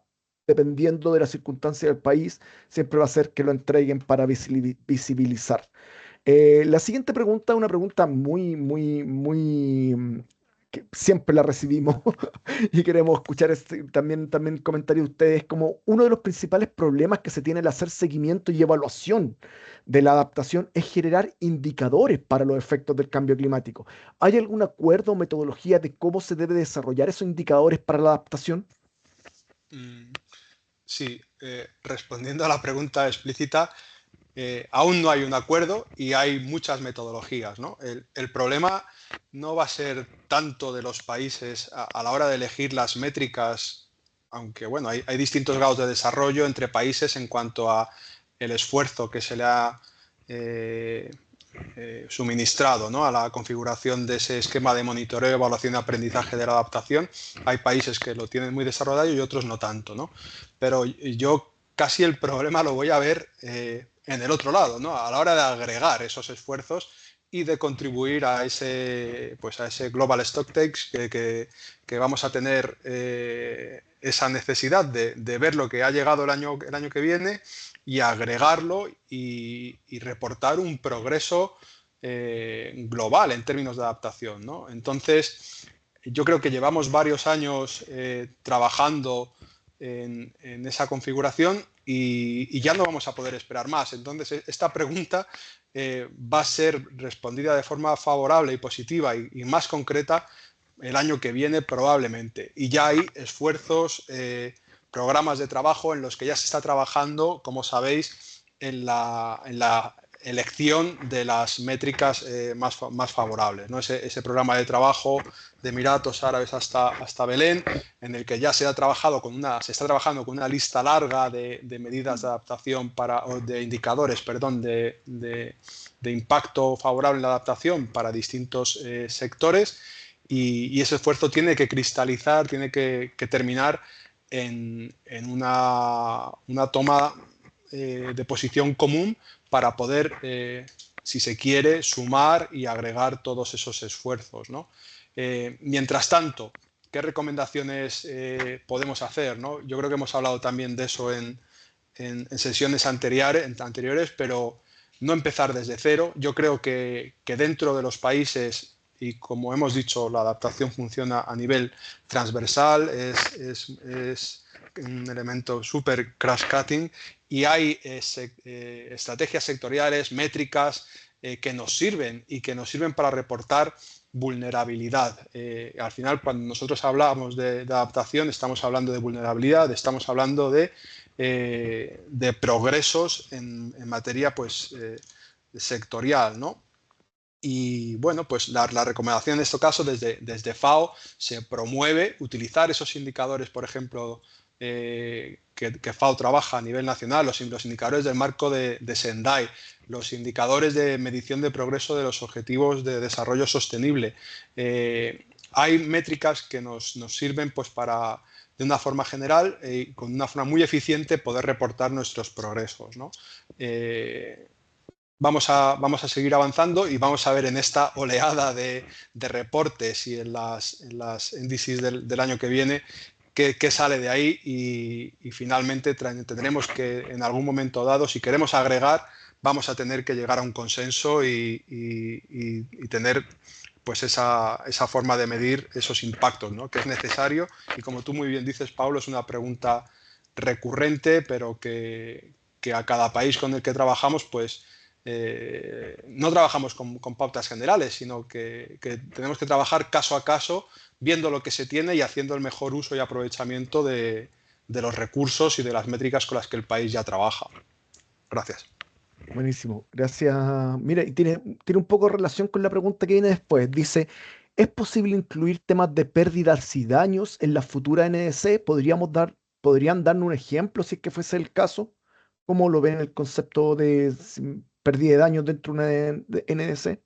Speaker 1: dependiendo de la circunstancia del país, siempre va a ser que lo entreguen para visibilizar. La siguiente pregunta es una pregunta muy, muy, muy que siempre la recibimos y queremos escuchar también comentarios de ustedes, como uno de los principales problemas que se tiene al hacer seguimiento y evaluación de la adaptación es generar indicadores para los efectos del cambio climático. ¿Hay algún acuerdo o metodología de cómo se debe desarrollar esos indicadores para la adaptación?
Speaker 7: Sí, respondiendo a la pregunta explícita, aún no hay un acuerdo y hay muchas metodologías, ¿no? El problema no va a ser tanto de los países a la hora de elegir las métricas, aunque bueno, hay distintos grados de desarrollo entre países en cuanto a el esfuerzo que se le ha suministrado, ¿no?, a la configuración de ese esquema de monitoreo, evaluación y aprendizaje de la adaptación. Hay países que lo tienen muy desarrollado y otros no tanto, ¿no? Pero yo casi el problema lo voy a ver en el otro lado, ¿no? A la hora de agregar esos esfuerzos y de contribuir a ese, pues a ese global stocktakes que vamos a tener esa necesidad de ver lo que ha llegado el año que viene y agregarlo y reportar un progreso global en términos de adaptación, ¿no? Entonces, yo creo que llevamos varios años trabajando en esa configuración y ya no vamos a poder esperar más. Entonces, esta pregunta va a ser respondida de forma favorable y positiva y más concreta el año que viene probablemente. Y ya hay esfuerzos, programas de trabajo en los que ya se está trabajando, como sabéis, en la elección de las métricas más favorables, ¿no? Ese programa de trabajo de Emiratos Árabes hasta Belén, en el que ya se está trabajando con una lista larga de medidas de adaptación o de indicadores, perdón, de impacto favorable en la adaptación para distintos sectores, y ese esfuerzo tiene que cristalizar, tiene que terminar en una toma de posición común para poder, si se quiere, sumar y agregar todos esos esfuerzos, ¿no? Mientras tanto, ¿qué recomendaciones podemos hacer, ¿no? Yo creo que hemos hablado también de eso en sesiones anteriores, pero no empezar desde cero. Yo creo que dentro de los países, y como hemos dicho, la adaptación funciona a nivel transversal, es un elemento súper crash-cutting, y hay estrategias sectoriales, métricas que nos sirven para reportar vulnerabilidad. Al final, cuando nosotros hablamos de adaptación, estamos hablando de vulnerabilidad, estamos hablando de progresos en materia, pues, sectorial, ¿no? Y bueno, pues la recomendación en este caso desde FAO se promueve utilizar esos indicadores, por ejemplo, que FAO trabaja a nivel nacional, los indicadores del marco de Sendai, los indicadores de medición de progreso de los objetivos de desarrollo sostenible. Hay métricas que nos sirven, pues, para, de una forma general y con una forma muy eficiente, poder reportar nuestros progresos, ¿no? Vamos a seguir avanzando y vamos a ver en esta oleada de reportes y en las índices del año que viene qué sale de ahí, y finalmente tendremos que, en algún momento dado, si queremos agregar, vamos a tener que llegar a un consenso y tener, pues, esa forma de medir esos impactos, ¿no?, que es necesario. Y como tú muy bien dices, Pablo, es una pregunta recurrente, pero que a cada país con el que trabajamos, pues, no trabajamos con pautas generales, sino que tenemos que trabajar caso a caso, viendo lo que se tiene y haciendo el mejor uso y aprovechamiento de los recursos y de las métricas con las que el país ya trabaja. Gracias.
Speaker 1: Buenísimo, gracias. Mira, y tiene un poco de relación con la pregunta que viene después. Dice, ¿es posible incluir temas de pérdidas y daños en la futura NDC? ¿Podrían darnos un ejemplo si es que fuese el caso? ¿Cómo lo ven el concepto de pérdida de daños dentro de una NDC?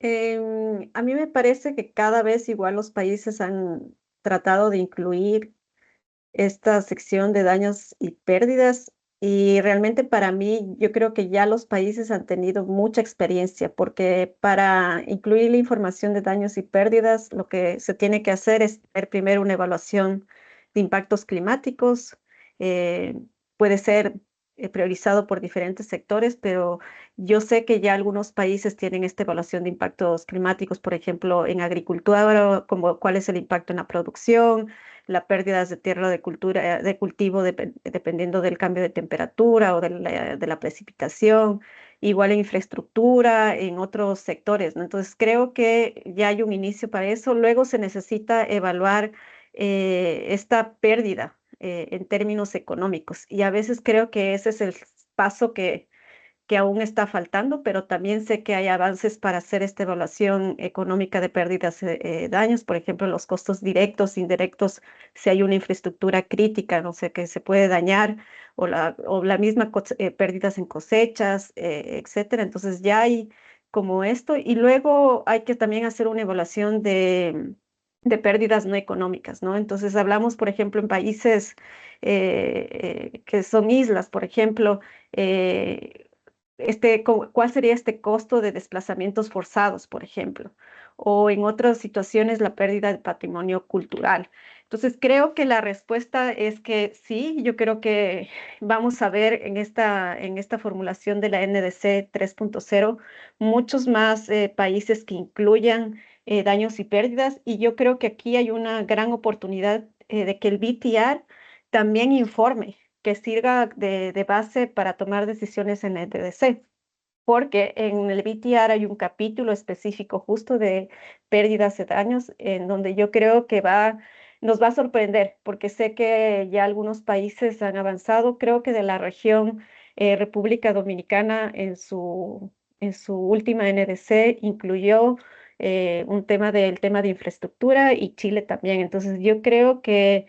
Speaker 6: A mí me parece que cada vez igual los países han tratado de incluir esta sección de daños y pérdidas, y realmente para mí yo creo que ya los países han tenido mucha experiencia, porque para incluir la información de daños y pérdidas lo que se tiene que hacer es hacer primero una evaluación de impactos climáticos. Puede ser priorizado por diferentes sectores, pero yo sé que ya algunos países tienen esta evaluación de impactos climáticos, por ejemplo, en agricultura, como cuál es el impacto en la producción, las pérdidas de tierra de cultivo dependiendo del cambio de temperatura o de la precipitación, igual en infraestructura, en otros sectores, ¿no? Entonces creo que ya hay un inicio para eso. Luego se necesita evaluar esta pérdida en términos económicos. Y a veces creo que ese es el paso que aún está faltando, pero también sé que hay avances para hacer esta evaluación económica de pérdidas, daños, por ejemplo, los costos directos, indirectos, si hay una infraestructura crítica, no sé, que se puede dañar, o la misma pérdidas en cosechas, etcétera. Entonces ya hay como esto, y luego hay que también hacer una evaluación de pérdidas no económicas, ¿no? Entonces hablamos, por ejemplo, en países que son islas, por ejemplo, ¿cuál sería este costo de desplazamientos forzados, por ejemplo? O en otras situaciones, la pérdida de patrimonio cultural. Entonces, creo que la respuesta es que sí, yo creo que vamos a ver en esta formulación de la NDC 3.0 muchos más países que incluyan daños y pérdidas, y yo creo que aquí hay una gran oportunidad de que el BTR también informe, que sirva de base para tomar decisiones en el NDC, porque en el BTR hay un capítulo específico justo de pérdidas y daños, en donde yo creo que nos va a sorprender, porque sé que ya algunos países han avanzado. Creo que de la región República Dominicana en su última NDC incluyó un tema de infraestructura, y Chile también. Entonces yo creo que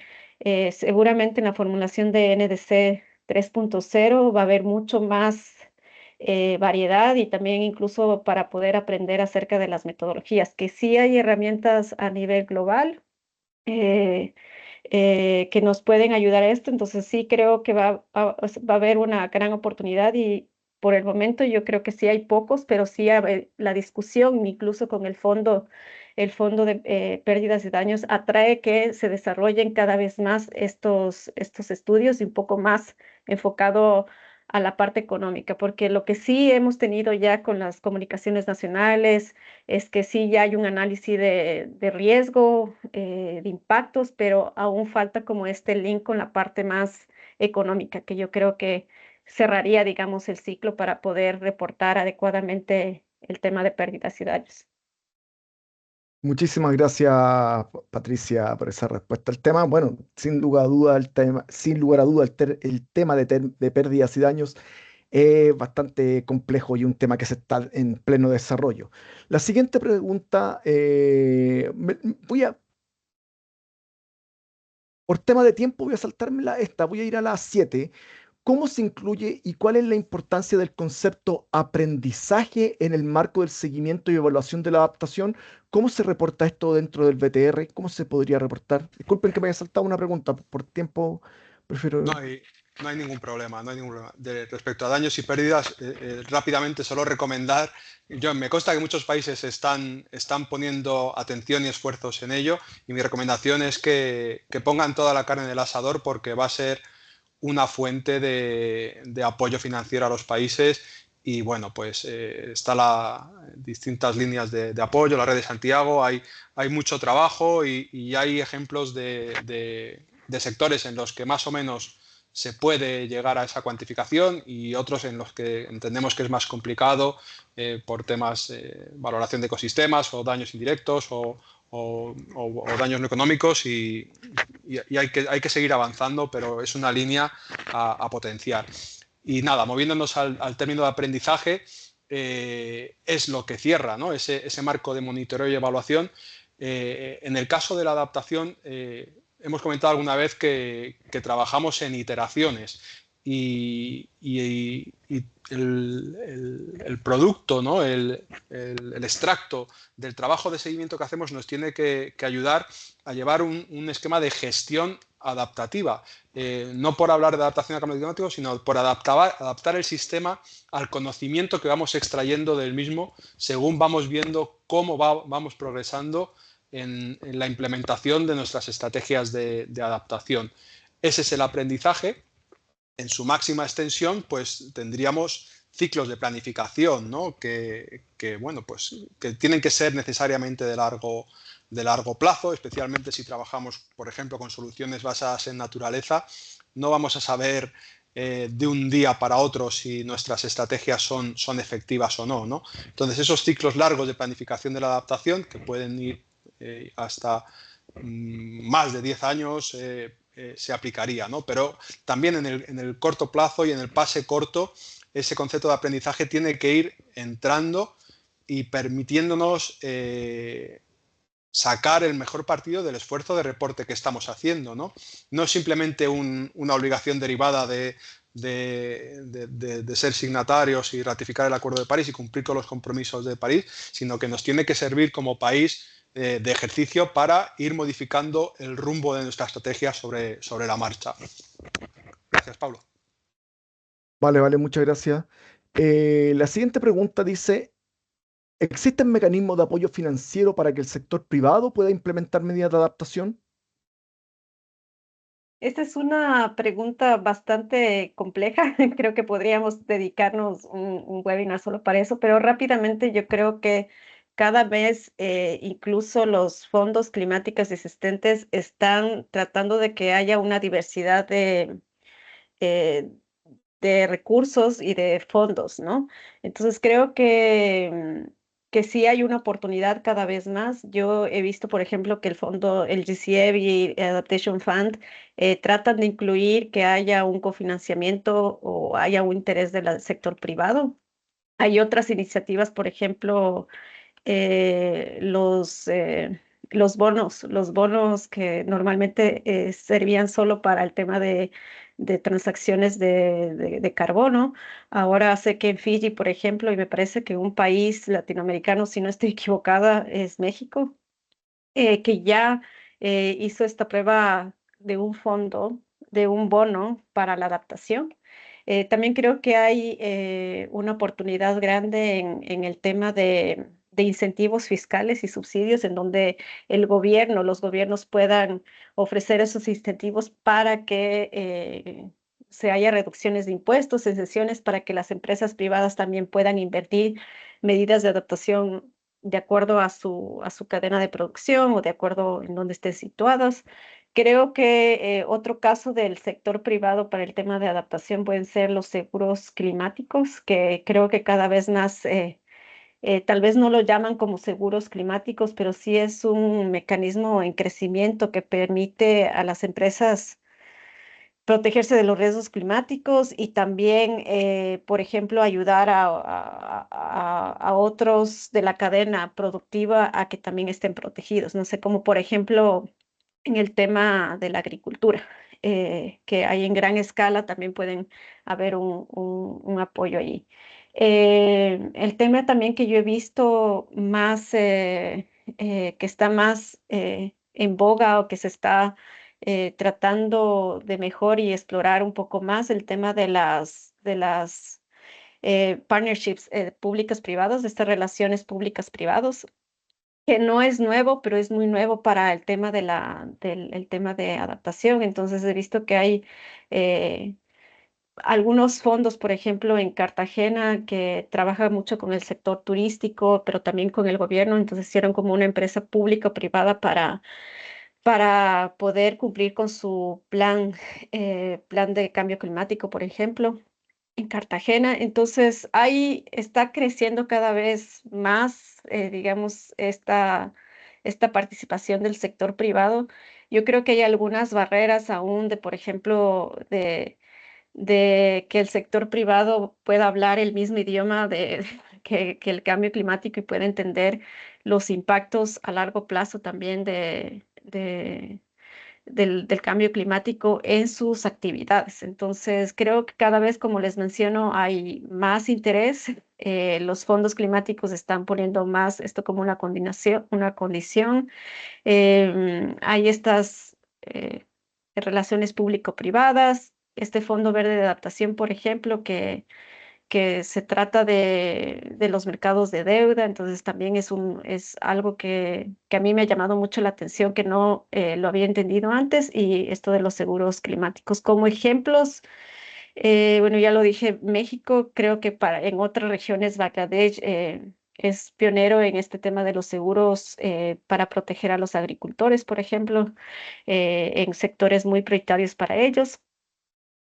Speaker 6: seguramente en la formulación de NDC 3.0 va a haber mucho más variedad, y también incluso para poder aprender acerca de las metodologías, que sí hay herramientas a nivel global que nos pueden ayudar a esto. Entonces sí creo que va a haber una gran oportunidad, y por el momento yo creo que sí hay pocos, pero sí la discusión, incluso con el fondo de pérdidas y daños, atrae que se desarrollen cada vez más estos estudios, y un poco más enfocado a la parte económica, porque lo que sí hemos tenido ya con las comunicaciones nacionales es que sí ya hay un análisis de riesgo, de impactos, pero aún falta como este link con la parte más económica, que yo creo que cerraría, digamos, el ciclo para poder reportar adecuadamente el tema de pérdidas y daños.
Speaker 1: Muchísimas gracias, Patricia, por esa respuesta al tema. Bueno, sin lugar a duda, sin lugar a duda, el tema de pérdidas y daños es bastante complejo y un tema que se está en pleno desarrollo. La siguiente pregunta, por tema de tiempo, voy a saltármela esta, voy a ir a las 7. ¿Cómo se incluye y cuál es la importancia del concepto aprendizaje en el marco del seguimiento y evaluación de la adaptación? ¿Cómo se reporta esto dentro del BTR? ¿Cómo se podría reportar? Disculpen que me haya saltado una pregunta, por tiempo prefiero...
Speaker 7: No hay ningún problema, no hay ningún problema. Respecto a daños y pérdidas, rápidamente solo recomendar, me consta que muchos países están poniendo atención y esfuerzos en ello, y mi recomendación es que pongan toda la carne en el asador, porque va a ser una fuente de apoyo financiero a los países. Y bueno, pues están distintas líneas de apoyo, la red de Santiago, hay mucho trabajo, y hay ejemplos de sectores en los que más o menos se puede llegar a esa cuantificación, y otros en los que entendemos que es más complicado por temas valoración de ecosistemas o daños indirectos o daños no económicos, y hay que seguir avanzando, pero es una línea a potenciar. Y nada, moviéndonos al término de aprendizaje, es lo que cierra, ¿no? ese marco de monitoreo y evaluación. En el caso de la adaptación, hemos comentado alguna vez que trabajamos en iteraciones, y el producto, ¿no? el extracto del trabajo de seguimiento que hacemos nos tiene que ayudar a llevar un esquema de gestión adaptativa, no por hablar de adaptación al cambio climático, sino por adaptar el sistema al conocimiento que vamos extrayendo del mismo según vamos viendo cómo vamos progresando en la implementación de nuestras estrategias de adaptación. Ese es el aprendizaje. en su máxima extensión, pues tendríamos ciclos de planificación, ¿no? Bueno, pues, que tienen que ser necesariamente de largo plazo, especialmente si trabajamos, por ejemplo, con soluciones basadas en naturaleza. No vamos a saber de un día para otro si nuestras estrategias son efectivas o no, ¿no? Entonces, esos ciclos largos de planificación de la adaptación, que pueden ir hasta más de 10 años, se aplicaría, ¿no? Pero también en el corto plazo y en el pase corto, ese concepto de aprendizaje tiene que ir entrando y permitiéndonos sacar el mejor partido del esfuerzo de reporte que estamos haciendo, ¿no? No es simplemente una obligación derivada de ser signatarios y ratificar el Acuerdo de París y cumplir con los compromisos de París, sino que nos tiene que servir como país de ejercicio para ir modificando el rumbo de nuestra estrategia sobre la marcha. Gracias, Pablo.
Speaker 1: Vale, muchas gracias. La siguiente pregunta dice, ¿existen mecanismos de apoyo financiero para que el sector privado pueda implementar medidas de adaptación?
Speaker 6: Esta es una pregunta bastante compleja. Creo que podríamos dedicarnos un webinar solo para eso, pero rápidamente yo creo que cada vez incluso los fondos climáticos existentes están tratando de que haya una diversidad eh, de recursos y de fondos, ¿no? Entonces creo que sí hay una oportunidad cada vez más. Yo he visto, por ejemplo, que el fondo, el GCF y Adaptation Fund tratan de incluir que haya un cofinanciamiento o haya un interés del sector privado. Hay otras iniciativas, por ejemplo, eh, los, eh, los bonos que normalmente servían solo para el tema de transacciones de carbono. Ahora sé que en Fiji, por ejemplo, y me parece que un país latinoamericano, si no estoy equivocada, es México, que ya hizo esta prueba de un fondo, de un bono para la adaptación. También creo que hay una oportunidad grande en el tema de incentivos fiscales y subsidios en donde los gobiernos puedan ofrecer esos incentivos para que se haya reducciones de impuestos, exenciones para que las empresas privadas también puedan invertir medidas de adaptación de acuerdo a su cadena de producción o de acuerdo en dónde estén situadas. Creo que otro caso del sector privado para el tema de adaptación pueden ser los seguros climáticos, que creo que cada vez más, tal vez no lo llaman como seguros climáticos, pero sí es un mecanismo en crecimiento que permite a las empresas protegerse de los riesgos climáticos y también, por ejemplo, ayudar a otros de la cadena productiva a que también estén protegidos. No sé, como por ejemplo en el tema de la agricultura, que hay en gran escala, también pueden haber un apoyo allí. El tema también que yo he visto más, que está más en boga o que se está tratando de mejor y explorar un poco más el tema de las partnerships públicas privadas, de estas relaciones públicas privados, que no es nuevo, pero es muy nuevo para el tema el tema de adaptación. Entonces he visto que hay algunos fondos, por ejemplo, en Cartagena, que trabaja mucho con el sector turístico, pero también con el gobierno. Entonces hicieron como una empresa pública o privada para poder cumplir con su plan de cambio climático, por ejemplo, en Cartagena. Entonces, ahí está creciendo cada vez más, digamos, esta participación del sector privado. Yo creo que hay algunas barreras aún de, por ejemplo, de que el sector privado pueda hablar el mismo idioma que el cambio climático y pueda entender los impactos a largo plazo también del cambio climático en sus actividades. Entonces, creo que cada vez, como les menciono, hay más interés. Los fondos climáticos están poniendo más esto como una condición. Hay estas relaciones público-privadas, este Fondo Verde de Adaptación, por ejemplo, que se trata de los mercados de deuda. Entonces también es algo que a mí me ha llamado mucho la atención, que no lo había entendido antes, y esto de los seguros climáticos como ejemplos. Bueno, ya lo dije, México, creo que en otras regiones Bangladesh es pionero en este tema de los seguros para proteger a los agricultores, por ejemplo, en sectores muy prioritarios para ellos.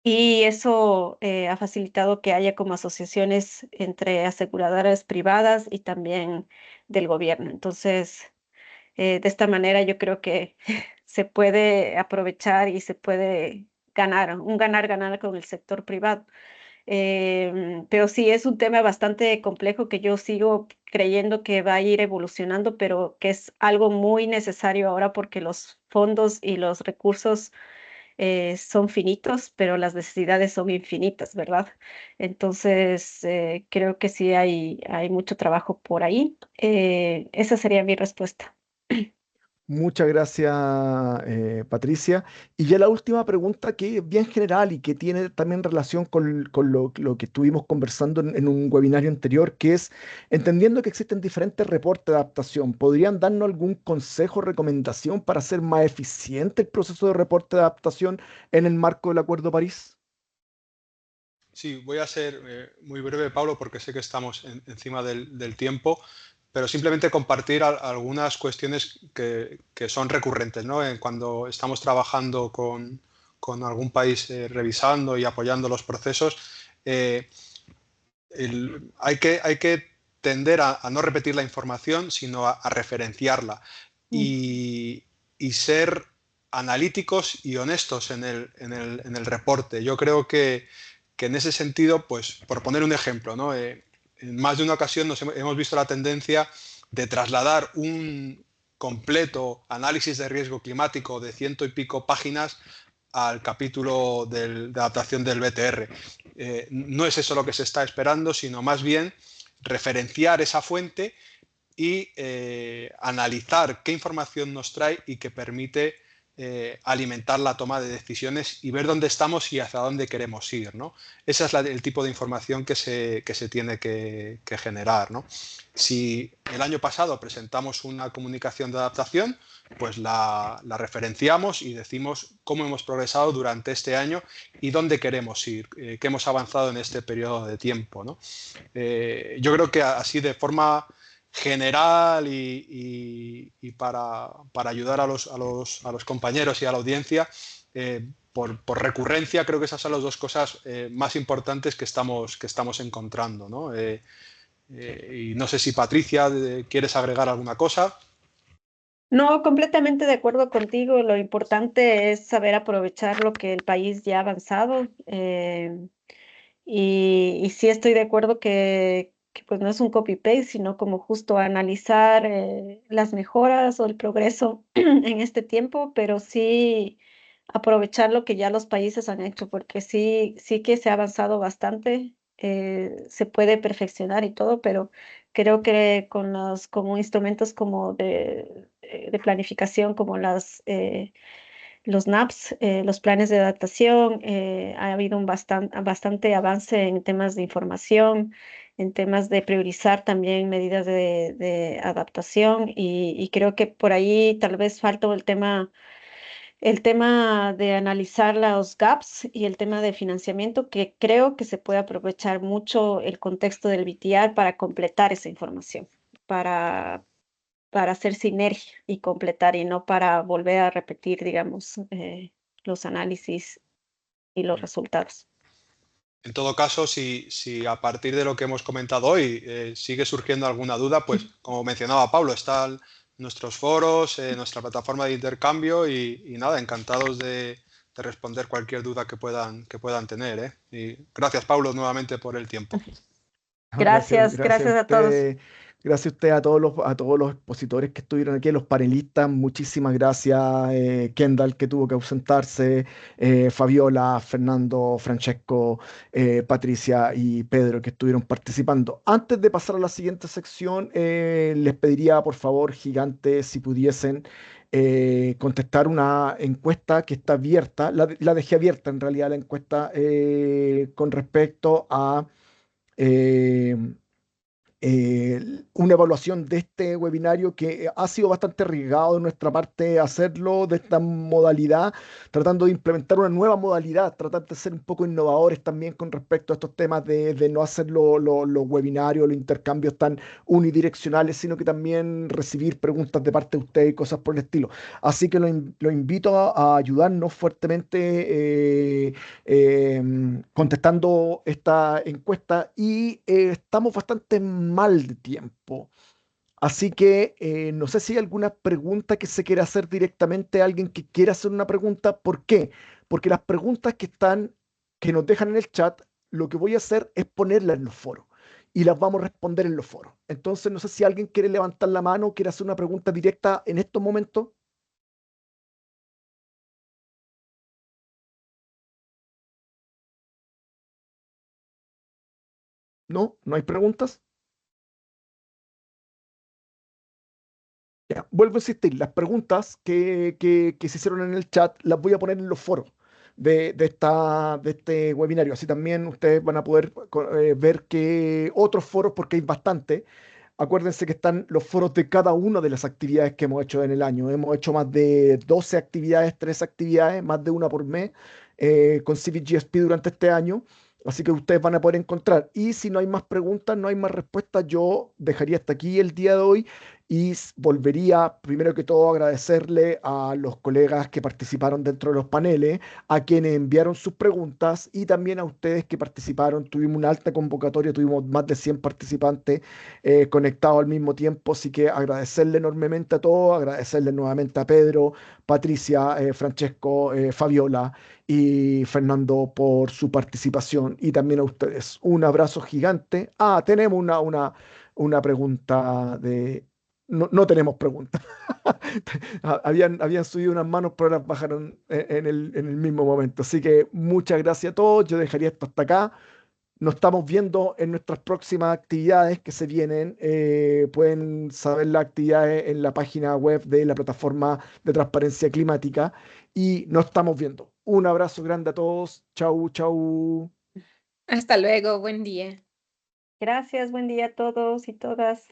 Speaker 6: Y eso ha facilitado que haya como asociaciones entre aseguradoras privadas y también del gobierno. Entonces, de esta manera yo creo que se puede aprovechar y se puede ganar, un ganar-ganar con el sector privado. Pero sí es un tema bastante complejo que yo sigo creyendo que va a ir evolucionando, pero que es algo muy necesario ahora porque los fondos y los recursos son finitos, pero las necesidades son infinitas, ¿verdad? Entonces, creo que sí hay mucho trabajo por ahí. Esa sería mi respuesta.
Speaker 1: Muchas gracias, Patricia. Y ya la última pregunta, que es bien general y que tiene también relación con lo que estuvimos conversando en un webinario anterior, que es, entendiendo que existen diferentes reportes de adaptación, ¿podrían darnos algún consejo o recomendación para hacer más eficiente el proceso de reporte de adaptación en el marco del Acuerdo de París?
Speaker 7: Sí, voy a ser muy breve, Pablo, porque sé que estamos encima del tiempo, pero simplemente compartir algunas cuestiones que son recurrentes, ¿no? Cuando estamos trabajando con algún país revisando y apoyando los procesos, eh, hay que tender a no repetir la información, sino a referenciarla y ser analíticos y honestos en el reporte. Yo creo que en ese sentido, pues, por poner un ejemplo, ¿no? En más de una ocasión hemos visto la tendencia de trasladar un completo análisis de riesgo climático de 100 y pico páginas al capítulo de adaptación del BTR. No es eso lo que se está esperando, sino más bien referenciar esa fuente y analizar qué información nos trae y que permite alimentar la toma de decisiones y ver dónde estamos y hacia dónde queremos ir, ¿no? Ese es el tipo de información que se tiene que generar, ¿no? Si el año pasado presentamos una comunicación de adaptación, pues la referenciamos y decimos cómo hemos progresado durante este año y dónde queremos ir, qué hemos avanzado en este periodo de tiempo, ¿no? Yo creo que así, de forma general y para ayudar a los compañeros y a la audiencia, por recurrencia, creo que esas son las dos cosas más importantes que estamos encontrando, ¿no? Y no sé si, Patricia, ¿quieres agregar alguna cosa?
Speaker 6: No, completamente de acuerdo contigo. Lo importante es saber aprovechar lo que el país ya ha avanzado. Y sí estoy de acuerdo que pues no es un copy-paste, sino como justo analizar las mejoras o el progreso en este tiempo, pero sí aprovechar lo que ya los países han hecho, porque sí que se ha avanzado bastante, se puede perfeccionar y todo, pero creo que como instrumentos como de planificación, como los NAPs, los planes de adaptación, ha habido bastante avance en temas de información, en temas de priorizar también medidas de adaptación y creo que por ahí tal vez falta el tema de analizar los gaps y el tema de financiamiento, que creo que se puede aprovechar mucho el contexto del BTR para completar esa información, para, para hacer sinergia y completar y no para volver a repetir, digamos, los análisis y los resultados.
Speaker 7: En todo caso, si a partir de lo que hemos comentado hoy sigue surgiendo alguna duda, pues como mencionaba Pablo, están nuestros foros, nuestra plataforma de intercambio y nada, encantados de responder cualquier duda que puedan tener, ¿eh? Y gracias, Pablo, nuevamente por el tiempo.
Speaker 6: Gracias a todos.
Speaker 1: Gracias a usted, a todos los expositores que estuvieron aquí, los panelistas. Muchísimas gracias, Kendall, que tuvo que ausentarse, Fabiola, Fernando, Francesco, Patricia y Pedro, que estuvieron participando. Antes de pasar a la siguiente sección, les pediría, por favor, gigantes, si pudiesen contestar una encuesta que está abierta. La dejé abierta, en realidad, la encuesta con respecto a... eh, una evaluación de este webinario que ha sido bastante arriesgado de nuestra parte hacerlo de esta modalidad, tratando de implementar una nueva modalidad, tratar de ser un poco innovadores también con respecto a estos temas de no hacer los webinarios, los intercambios tan unidireccionales, sino que también recibir preguntas de parte de ustedes y cosas por el estilo. Así que lo invito a ayudarnos fuertemente contestando esta encuesta y estamos bastante mal de tiempo. Así que no sé si hay alguna pregunta que se quiera hacer directamente a alguien que quiera hacer una pregunta. ¿Por qué? Porque las preguntas que nos dejan en el chat, lo que voy a hacer es ponerlas en los foros y las vamos a responder en los foros. Entonces, no sé si alguien quiere levantar la mano, quiere hacer una pregunta directa en estos momentos. ¿No? ¿No hay preguntas? Ya, vuelvo a insistir, las preguntas que se hicieron en el chat las voy a poner en los foros de este webinario. Así también ustedes van a poder ver que otros foros, porque hay bastante. Acuérdense que están los foros de cada una de las actividades que hemos hecho en el año. Hemos hecho más de 12 actividades, 13 actividades, más de una por mes con Civic GSP durante este año. Así que ustedes van a poder encontrar. Y si no hay más preguntas, no hay más respuestas, yo dejaría hasta aquí el día de hoy y volvería primero que todo a agradecerle a los colegas que participaron dentro de los paneles, a quienes enviaron sus preguntas y también a ustedes que participaron. Tuvimos una alta convocatoria, tuvimos más de 100 participantes conectados al mismo tiempo, así que agradecerle enormemente a todos, agradecerle nuevamente a Pedro, Patricia, Francesco, Fabiola y Fernando por su participación y también a ustedes. Un abrazo gigante. Tenemos una pregunta de... No, no tenemos preguntas. Habían subido unas manos, pero las bajaron en el mismo momento. Así que muchas gracias a todos. Yo dejaría esto hasta acá. Nos estamos viendo en nuestras próximas actividades que se vienen. Pueden saber las actividades en la página web de la plataforma de transparencia climática. Y nos estamos viendo. Un abrazo grande a todos. Chau, chau.
Speaker 8: Hasta luego, buen día.
Speaker 6: Gracias, buen día a todos y todas.